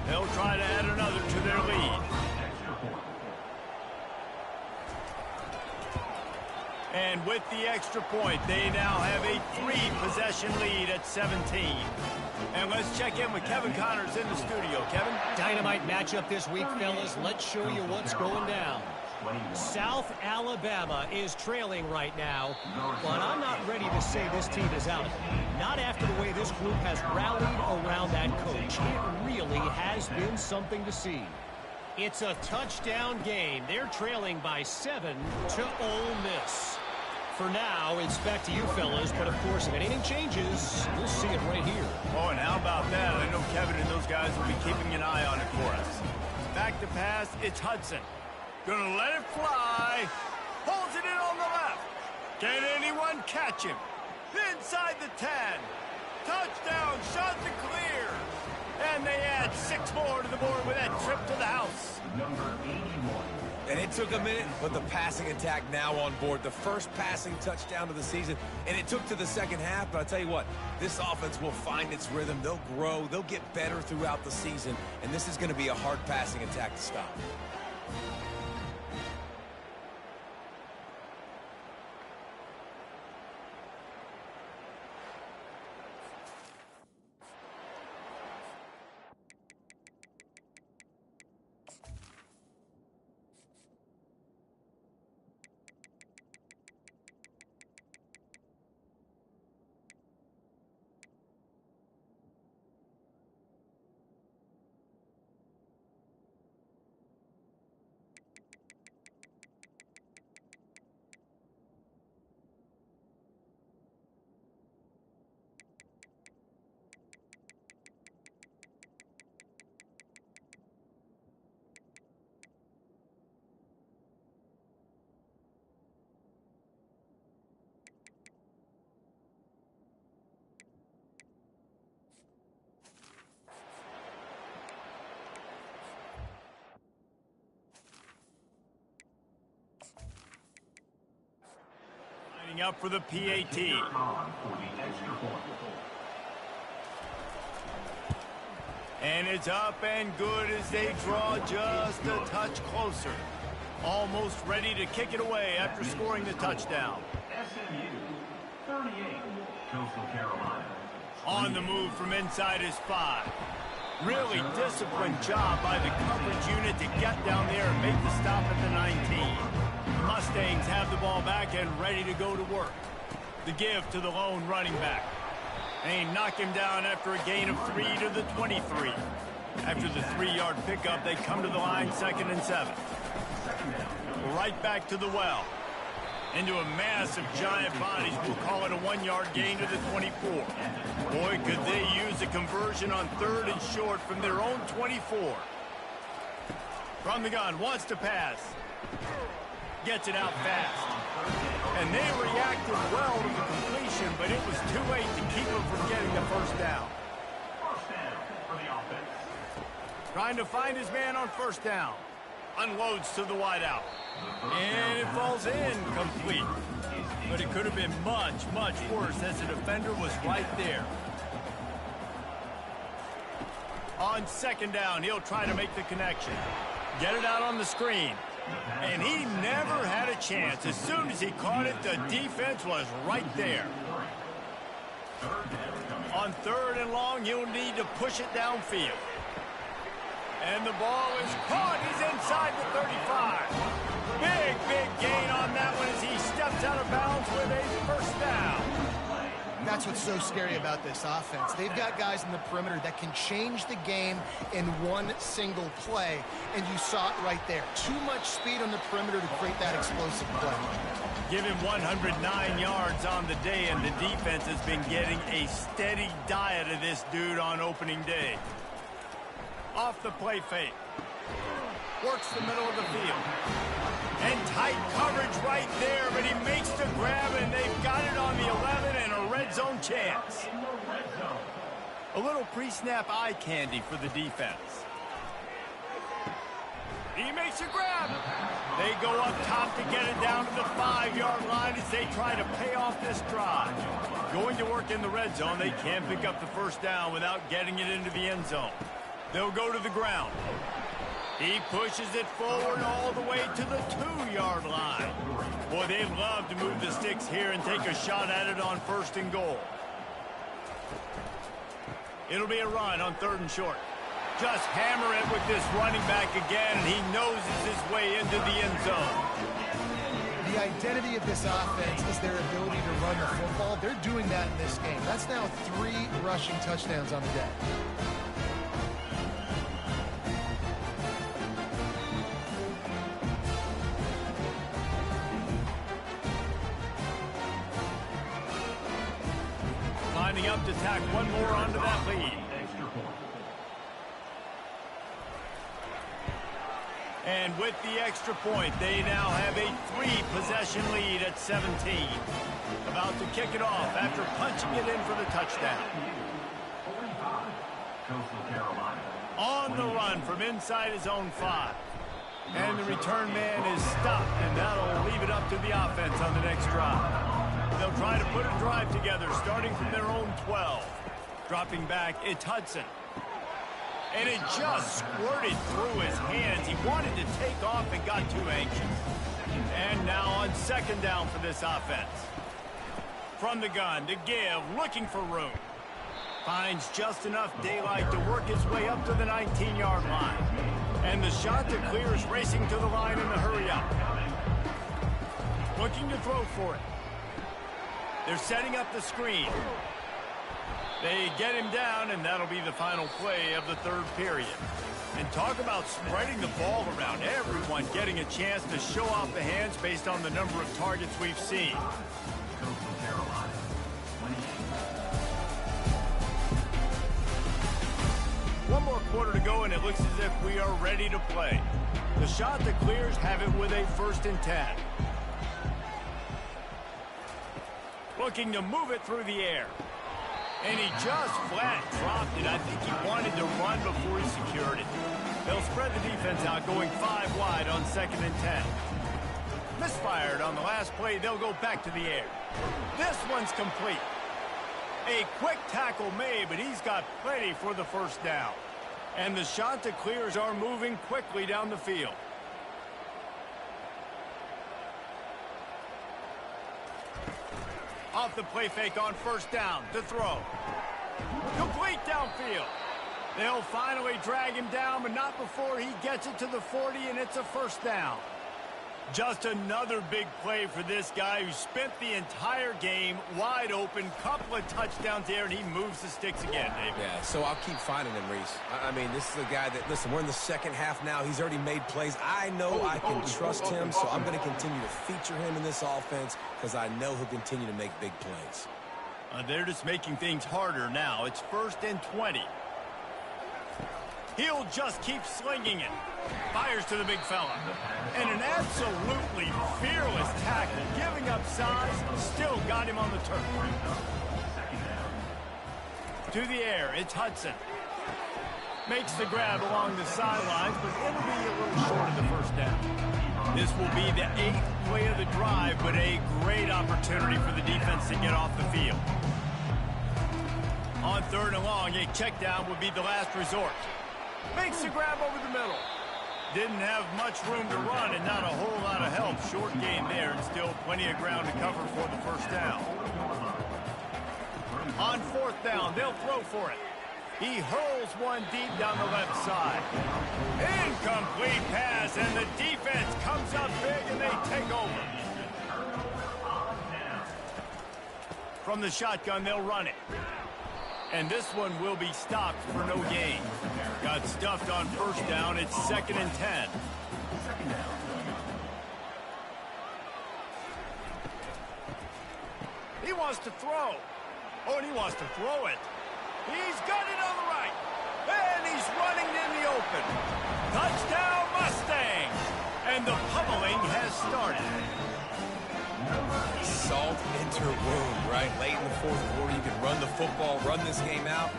They'll try to add another to their lead. And with the extra point, they now have a 3-possession lead at 17. And let's check in with Kevin Connors in the studio. Kevin? Dynamite matchup this week, fellas. Let's show you what's going down. South Alabama is trailing right now, but I'm not ready to say this team is out. Not after the way this group has rallied around that coach. It really has been something to see. It's a touchdown game. They're trailing by 7 to Ole Miss. For now, it's back to you, fellas, but of course, if anything changes, we'll see it right here. Oh, and how about that? I know Kevin and those guys will be keeping an eye on it for us. Back to pass, it's Hudson. Gonna let it fly. Holds it in on the left. Can anyone catch him? Inside the 10. Touchdown, shot to clear. And they add 6 more to the board with that trip to the house. Number 81. And it took a minute, but the passing attack now on board. The first passing touchdown of the season, and it took to the second half, but I'll tell you what, this offense will find its rhythm. They'll grow. They'll get better throughout the season, and this is going to be a hard passing attack to stop. Up for the PAT. And it's up and good as they draw just a touch closer. Almost ready to kick it away after scoring the touchdown. SMU 38, Coastal Carolina. On the move from inside his 5. Really disciplined job by the coverage unit to get down there and make the stop at the 19. Mustangs have the ball back and ready to go to work. The give to the lone running back. They knock him down after a gain of 3 to the 23. After the 3-yard pickup, they come to the line 2nd and 7. Right back to the well. Into a mass of giant bodies. We'll call it a 1-yard gain to the 24. Boy, could they use a conversion on 3rd and short from their own 24. From the gun, wants to pass. Gets it out fast. And they reacted well to the completion, but it was too late to keep them from getting the first down. First down for the offense. Trying to find his man on first down. Unloads to the wideout. And it falls in complete. But it could have been much, much worse as the defender was right there. On 2nd down, he'll try to make the connection. Get it out on the screen. And he never had a chance. As soon as he caught it, the defense was right there. On 3rd and long, he'll need to push it downfield. And the ball is caught. He's inside the 35. Big, big gain on that one as he steps out of bounds with a first down. That's what's so scary about this offense. They've got guys in the perimeter that can change the game in one single play, and you saw it right there. Too much speed on the perimeter to create that explosive play. Give him 109 yards on the day, and the defense has been getting a steady diet of this dude on opening day. Off the play fake. Works the middle of the field. And tight coverage right there, but he makes the grab, and they've got it on the 11 and a red zone chance. A little pre-snap eye candy for the defense. He makes a grab. They go up top to get it down to the 5-yard line as they try to pay off this drive. Going to work in the red zone, they can't pick up the first down without getting it into the end zone. They'll go to the ground. He pushes it forward all the way to the 2-yard line. Boy, they'd love to move the sticks here and take a shot at it on 1st and goal. It'll be a run on 3rd and short. Just hammer it with this running back again, and he noses his way into the end zone. The identity of this offense is their ability to run the football. They're doing that in this game. That's now 3 rushing touchdowns on the day. Lining up to tack one more onto that lead. And with the extra point, they now have a 3-possession lead at 17. About to kick it off after punching it in for the touchdown. 45, Coastal Carolina. On the run from inside his own 5. And the return man is stopped, and that'll leave it up to the offense on the next drive. They'll try to put a drive together, starting from their own 12. Dropping back, it's Hudson. And it just squirted through his hands. He wanted to take off and got too anxious. And now on 2nd down for this offense. From the gun to give, looking for room. Finds just enough daylight to work his way up to the 19-yard line. And the shot to clear is racing to the line in the hurry up. Looking to throw for it. They're setting up the screen. They get him down, and that'll be the final play of the 3rd period. And talk about spreading the ball around. Everyone getting a chance to show off the hands based on the number of targets we've seen. Coastal Carolina. 28. One more quarter to go, and it looks as if we are ready to play. The shot that clears have it with a 1st and 10. Looking to move it through the air. And he just flat dropped it. I think he wanted to run before he secured it. They'll spread the defense out, going 5 wide on 2nd and 10. Misfired on the last play. They'll go back to the air. This one's complete. A quick tackle made, but he's got plenty for the first down. And the shot that clears are moving quickly down the field. Off the play fake on 1st down to throw. Complete downfield. They'll finally drag him down, but not before he gets it to the 40, and it's a 1st down. Just another big play for this guy who spent the entire game wide open, couple of touchdowns there, and he moves the sticks again, David. Yeah, so I'll keep finding him, Reese. I mean, this is a guy that, listen, we're in the 2nd half now. He's already made plays. I know I can trust him, so I'm going to continue to feature him in this offense because I know he'll continue to make big plays. They're just making things harder now. It's 1st and 20. He'll just keep slinging it. Fires to the big fella. And an absolutely fearless tackle. Giving up size, still got him on the turf. To the air, it's Hudson. Makes the grab along the sidelines, but it'll be a little short of the first down. This will be the 8th play of the drive, but a great opportunity for the defense to get off the field. On 3rd and long, a check down would be the last resort. Makes the grab over the middle. Didn't have much room to run and not a whole lot of help. Short gain there and still plenty of ground to cover for the first down. On 4th down, they'll throw for it. He hurls one deep down the left side. Incomplete pass, and the defense comes up big, and they take over. From the shotgun, they'll run it. And this one will be stopped for no gain. Got stuffed on 1st down. It's 2nd and 10. He wants to throw. Oh, and he wants to throw it. He's got it on the right. And he's running in the open. Touchdown, Mustangs. And the pummeling has started. Salt into wound, right? Late in the 4th quarter, you can run the football, run this game out.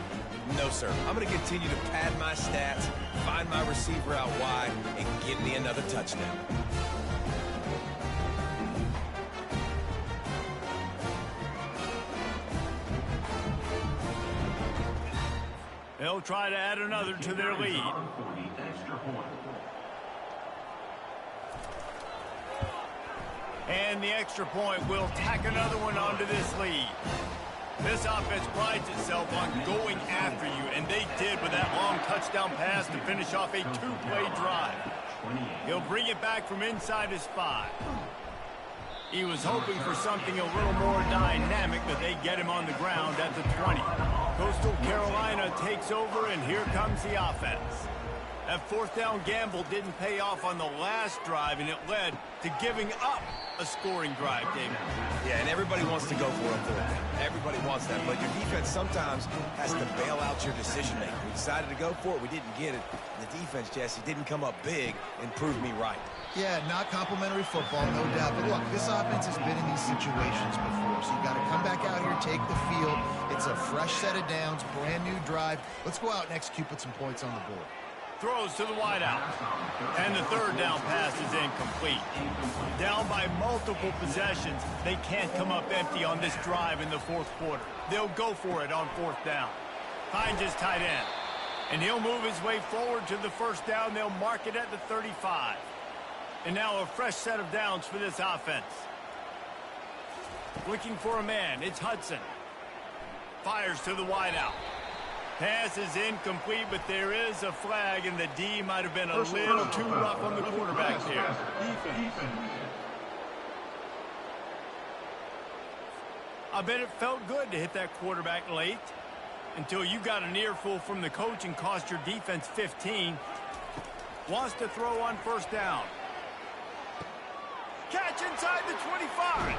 No, sir. I'm going to continue to pad my stats, find my receiver out wide, and get me another touchdown. They'll try to add another to their lead. And the extra point will tack another one onto this lead. This offense prides itself on going after you, and they did with that long touchdown pass to finish off a 2-play drive. He'll bring it back from inside his 5. He was hoping for something a little more dynamic, but they get him on the ground at the 20. Coastal Carolina takes over, and here comes the offense. That 4th down gamble didn't pay off on the last drive, and it led to giving up a scoring drive, David. Yeah, and everybody wants to go for a 4th down. Everybody wants that, but your defense sometimes has to bail out your decision-making. We decided to go for it. We didn't get it. The defense, Jesse, didn't come up big and prove me right. Yeah, not complimentary football, no doubt. But look, this offense has been in these situations before, so you got to come back out here, take the field. It's a fresh set of downs, brand new drive. Let's go out and execute, put some points on the board. Throws to the wideout. And the 3rd down pass is incomplete. Down by multiple possessions, they can't come up empty on this drive in the 4th quarter. They'll go for it on 4th down. Finds his tight end. And he'll move his way forward to the 1st down. They'll mark it at the 35. And now a fresh set of downs for this offense. Looking for a man. It's Hudson. Fires to the wideout. Pass is incomplete, but there is a flag, and the D might have been a little too rough on the quarterback here. I bet it felt good to hit that quarterback late until you got an earful from the coach and cost your defense 15. Wants to throw on 1st down. Catch inside the 25.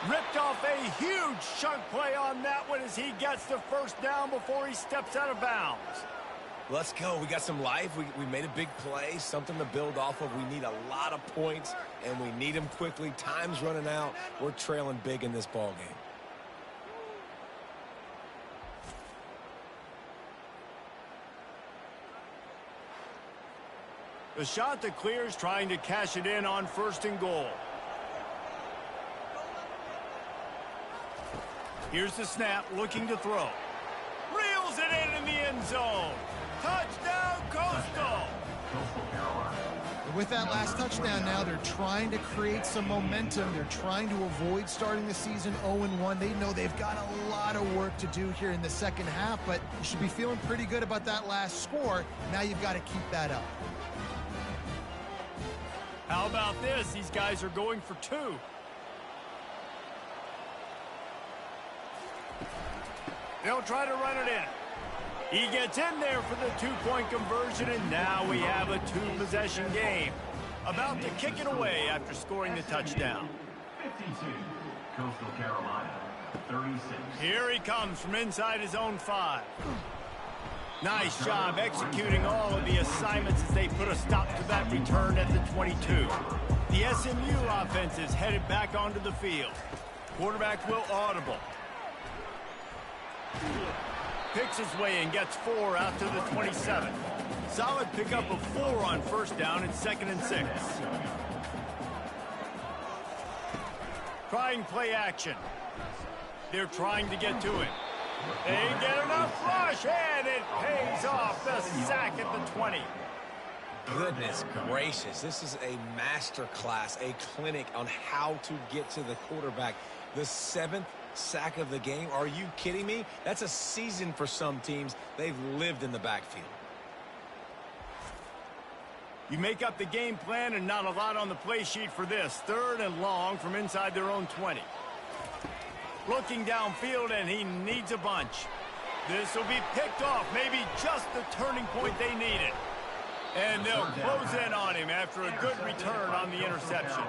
Ripped off a huge chunk play on that one as he gets the 1st down before he steps out of bounds. Let's go. We got some life. We made a big play, something to build off of. We need a lot of points, and we need them quickly. Time's running out. We're trailing big in this ball game. The shot that clears, trying to cash it in on 1st and goal. Here's the snap, looking to throw. Reels it in the end zone. Touchdown, Coastal! With that last touchdown now, they're trying to create some momentum. They're trying to avoid starting the season 0-1. They know they've got a lot of work to do here in the 2nd half, but you should be feeling pretty good about that last score. Now you've got to keep that up. How about this? These guys are going for 2. They'll try to run it in. He gets in there for the 2-point conversion, and now we have a 2-possession game. About to kick it away after scoring the touchdown. 52, Coastal Carolina. 36. Here he comes from inside his own 5. Nice job executing all of the assignments as they put a stop to that return at the 22. The SMU offense is headed back onto the field. Quarterback will audible. Picks his way and gets 4 out to the 27. Solid pickup of 4 on first down and 2nd and 6. Trying play action. They're trying to get to it. They get enough rush, and it pays off. The sack at the 20. Goodness gracious. This is a master class, a clinic on how to get to the quarterback. The 7th sack of the game. Are you kidding me? That's a season for some teams. They've lived in the backfield. You make up the game plan and not a lot on the play sheet for this. 3rd and long from inside their own 20. Looking downfield, and he needs a bunch. This will be picked off, maybe just the turning point they needed. And they'll close in on him after a good return on the interception.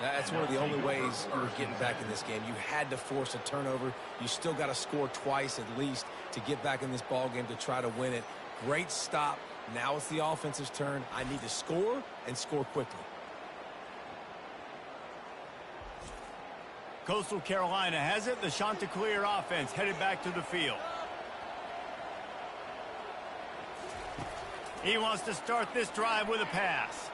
That's one of the only ways you were getting back in this game. You had to force a turnover. You still got to score twice at least to get back in this ball game to try to win it. Great stop. Now it's the offense's turn. I need to score and score quickly. Coastal Carolina has it. The Chanticleer offense headed back to the field. He wants to start this drive with a pass.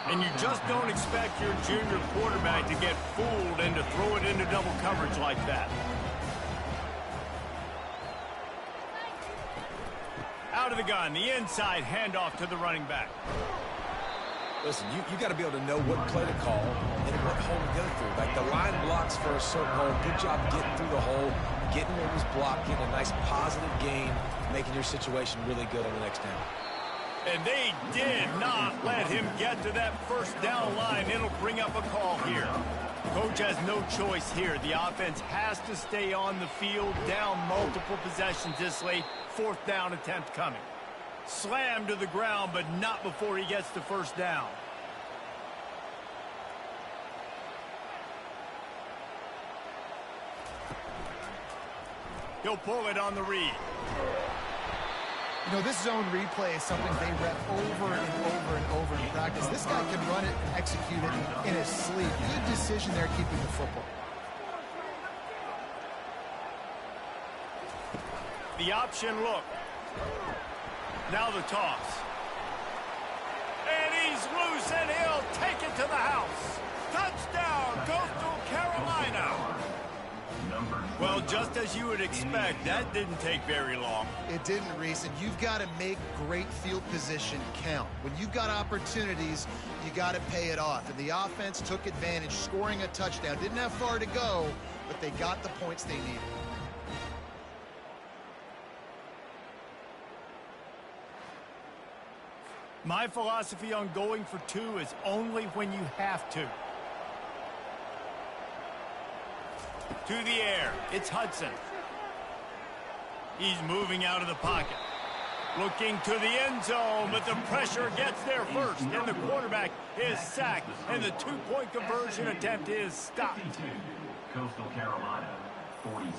And you just don't expect your junior quarterback to get fooled and to throw it into double coverage like that. Out of the gun, the inside handoff to the running back. Listen, you got to be able to know what play to call and what hole to go through. Like the line blocks for a certain hole. Good job getting through the hole, getting what was blocked, getting a nice positive gain, making your situation really good on the next down. And they did not let him get to that first down line. It'll bring up a call here. Coach has no choice here. The offense has to stay on the field, down multiple possessions this late. 4th down attempt coming. Slammed to the ground, but not before he gets the first down. He'll pull it on the read. You know, this zone replay is something they rep over and over and over in practice. This guy can run it and execute it in his sleep. Good decision there keeping the football. The option look. Now the toss. And he's loose, and he'll take it to the house. Touchdown, Coastal Carolina. Well, just as you would expect, that didn't take very long. It didn't, Reese, and you've got to make great field position count. When you've got opportunities, you got to pay it off. And the offense took advantage, scoring a touchdown. Didn't have far to go, but they got the points they needed. My philosophy on going for 2 is only when you have to. To the air, it's Hudson. He's moving out of the pocket. Looking to the end zone, but the pressure gets there first, and the quarterback is sacked, and the 2-point conversion attempt is stopped. 52. Coastal Carolina, 42.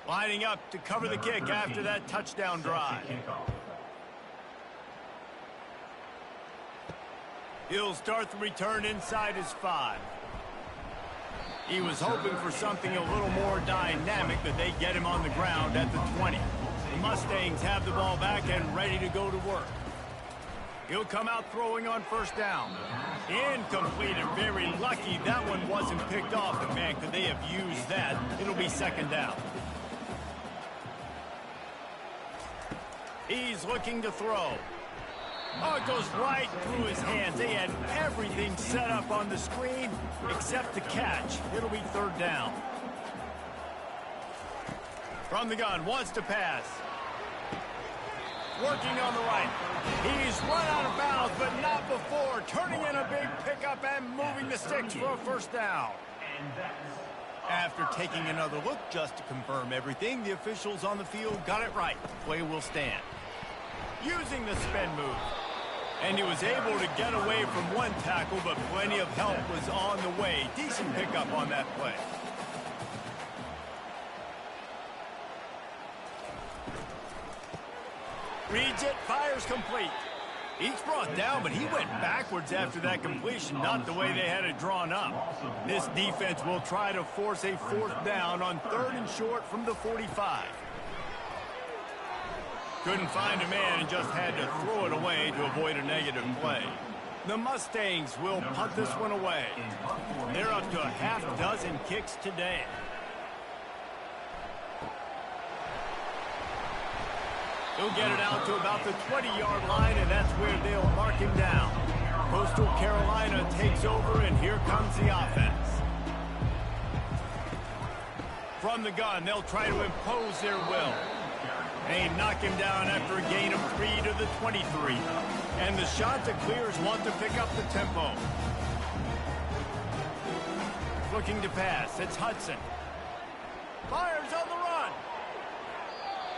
Lining up to cover the kick after that touchdown drive. He'll start the return inside his 5. He was hoping for something a little more dynamic, but they get him on the ground at the 20. The Mustangs have the ball back and ready to go to work. He'll come out throwing on first down. Incomplete, and very lucky that one wasn't picked off. But man, could they have used that? It'll be 2nd down. He's looking to throw. Oh, it goes right through his hands. They had everything set up on the screen except the catch. It'll be 3rd down. From the gun, wants to pass. Working on the right. He's run out of bounds, but not before. Turning in a big pickup and moving the sticks for a first down. After taking another look just to confirm everything, the officials on the field got it right. Play will stand. using the spin move. And he was able to get away from one tackle, but plenty of help was on the way. Decent pickup on that play. Reads it, fires complete. He's brought down, but he went backwards after that completion, not the way they had it drawn up. This defense will try to force a 4th down on 3rd and short from the 45. Couldn't find a man and just had to throw it away to avoid a negative play. The Mustangs will punt this one away. They're up to a half-dozen kicks today. He'll get it out to about the 20-yard line, and that's where they'll mark him down. Coastal Carolina takes over, and here comes the offense. From the gun, they'll try to impose their will. They knock him down after a gain of 3 to the 23. And the Chanticleers want to pick up the tempo. Looking to pass. It's Hudson. Fires on the run.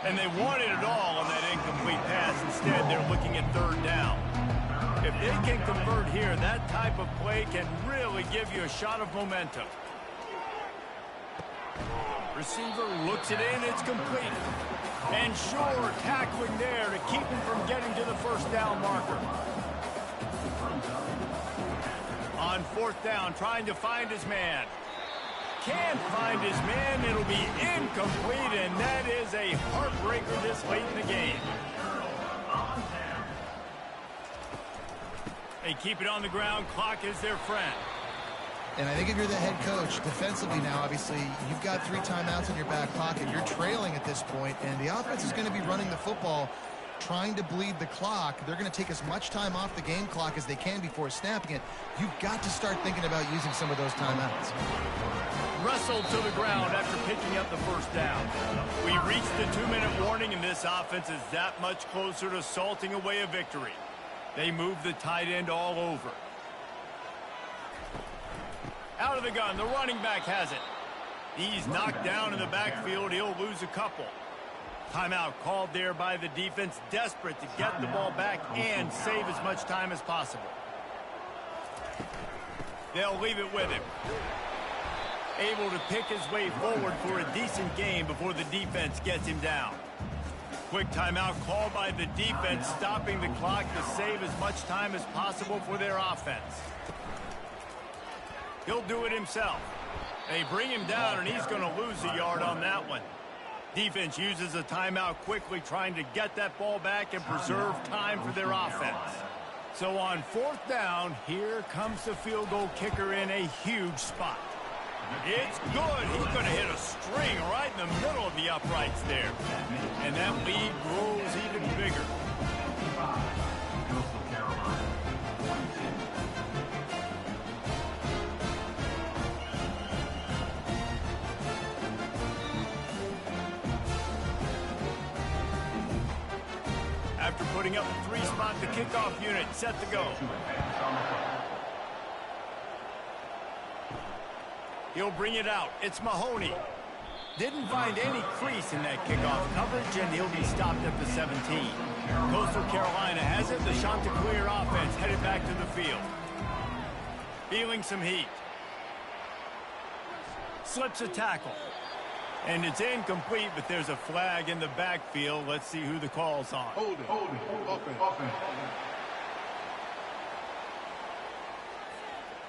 And they wanted it all on that incomplete pass. Instead, they're looking at 3rd down. If they can convert here, that type of play can really give you a shot of momentum. Receiver looks it in. It's complete. And sure, tackling there to keep him from getting to the 1st down marker. On 4th down, trying to find his man. Can't find his man. It'll be incomplete, and that is a heartbreaker this late in the game. They keep it on the ground. Clock is their friend. And I think if you're the head coach, defensively now, obviously, you've got 3 timeouts in your back pocket. You're trailing at this point, and the offense is going to be running the football, trying to bleed the clock. They're going to take as much time off the game clock as they can before snapping it. You've got to start thinking about using some of those timeouts. Wrestled to the ground after picking up the 1st down. We reached the 2-minute warning, and this offense is that much closer to salting away a victory. They move the tight end all over. Out of the gun, the running back has it. He's knocked down in the backfield. He'll lose a couple. Timeout called there by the defense, desperate to get the ball back and save as much time as possible. They'll leave it with him. Able to pick his way forward for a decent game before the defense gets him down. Quick timeout called by the defense, stopping the clock to save as much time as possible for their offense. He'll do it himself. They bring him down, and he's going to lose a yard on that one. Defense uses a timeout quickly, trying to get that ball back and preserve time for their offense. So on 4th down, here comes the field goal kicker in a huge spot. It's good. He's going to hit a string right in the middle of the uprights there. And that lead grows even bigger. Coastal Carolina, 42. After putting up a 3-spot, the kickoff unit set to go. He'll bring it out. It's Mahoney. Didn't find any crease in that kickoff coverage, and he'll be stopped at the 17. Coastal Carolina has it. The Chanticleer offense headed back to the field. Feeling some heat. Slips a tackle. And it's incomplete, but there's a flag in the backfield. Let's see who the call's on. Hold it. Offense.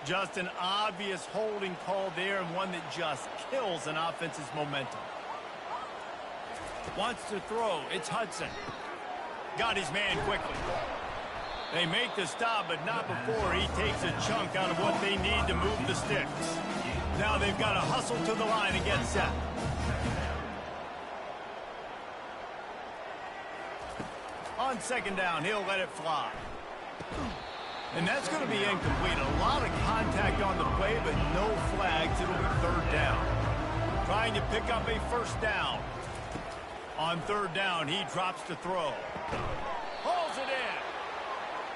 Just an obvious holding call there, and one that just kills an offense's momentum. Wants to throw. It's Hudson. Got his man quickly. They make the stop, but not before he takes a chunk out of what they need to move the sticks. Now they've got to hustle to the line and get set. On 2nd down, he'll let it fly. And that's going to be incomplete. A lot of contact on the play, but no flags. It'll be 3rd down. Trying to pick up a 1st down. On 3rd down, he drops to throw. Hauls it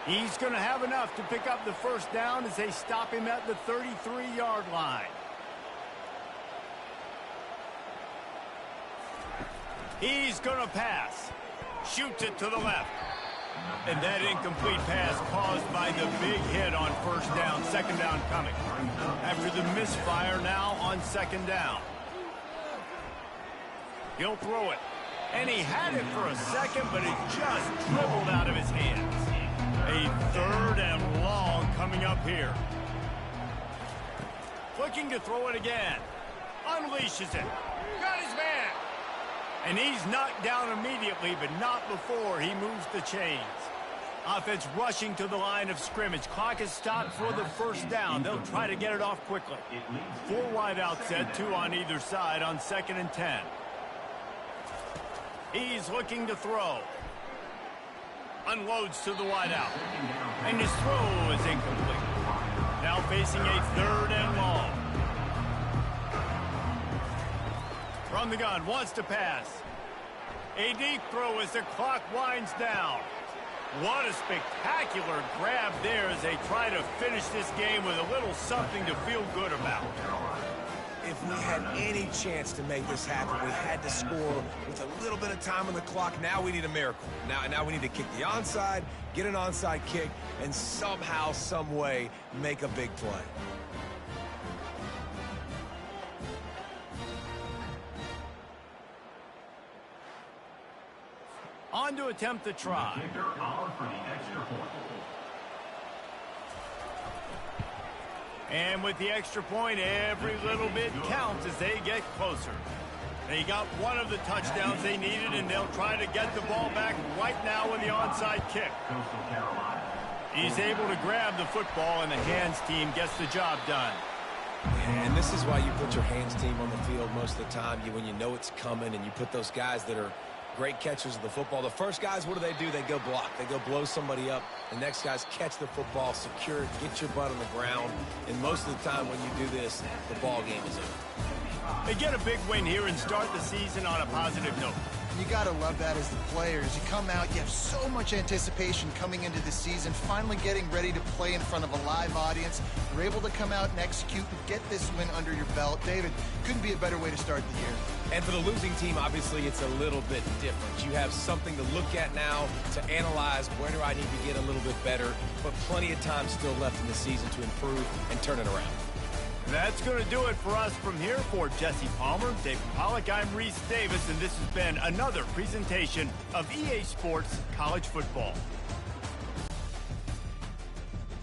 in. He's going to have enough to pick up the 1st down as they stop him at the 33-yard line. He's going to pass. Shoots it to the left. And that incomplete pass caused by the big hit on first down, second down coming. After the misfire now on second down. He'll throw it. And he had it for a second, but it just dribbled out of his hands. A third and long coming up here. Looking to throw it again. Unleashes it. Got his man. And he's knocked down immediately, but not before he moves the chains. Offense rushing to the line of scrimmage. Clock is stopped for the first down. They'll try to get it off quickly. 4 wide out set, 2 on either side on 2nd and 10. He's looking to throw. Unloads to the wide out. And his throw is incomplete. Now facing a 3rd and long. From the gun, wants to pass. A deep throw as the clock winds down. What a spectacular grab there as they try to finish this game with a little something to feel good about. If we had any chance to make this happen, we had to score with a little bit of time on the clock. Now we need a miracle. Now we need to kick the onside, get an onside kick, and somehow, some way, make a big play. On to attempt the try. And with the extra point, every little bit counts as they get closer. They got one of the touchdowns they needed, and they'll try to get the ball back right now with the onside kick. He's able to grab the football, and the hands team gets the job done. And this is why you put your hands team on the field most of the time. When you know it's coming, and you put those guys that are great catchers of the football. The first guys, what do? They go block. They go blow somebody up. The next guys catch the football, secure it, get your butt on the ground. And most of the time when you do this, the ball game is over. They get a big win here and start the season on a positive note. You got to love that as the players. You come out, you have so much anticipation coming into the season, finally getting ready to play in front of a live audience. You're able to come out and execute and get this win under your belt. David, couldn't be a better way to start the year. And for the losing team, obviously, it's a little bit different. You have something to look at now to analyze where do I need to get a little bit better, but plenty of time still left in the season to improve and turn it around. That's going to do it for us from here. For Jesse Palmer, David Pollack, I'm Reese Davis, and this has been another presentation of EA Sports College Football.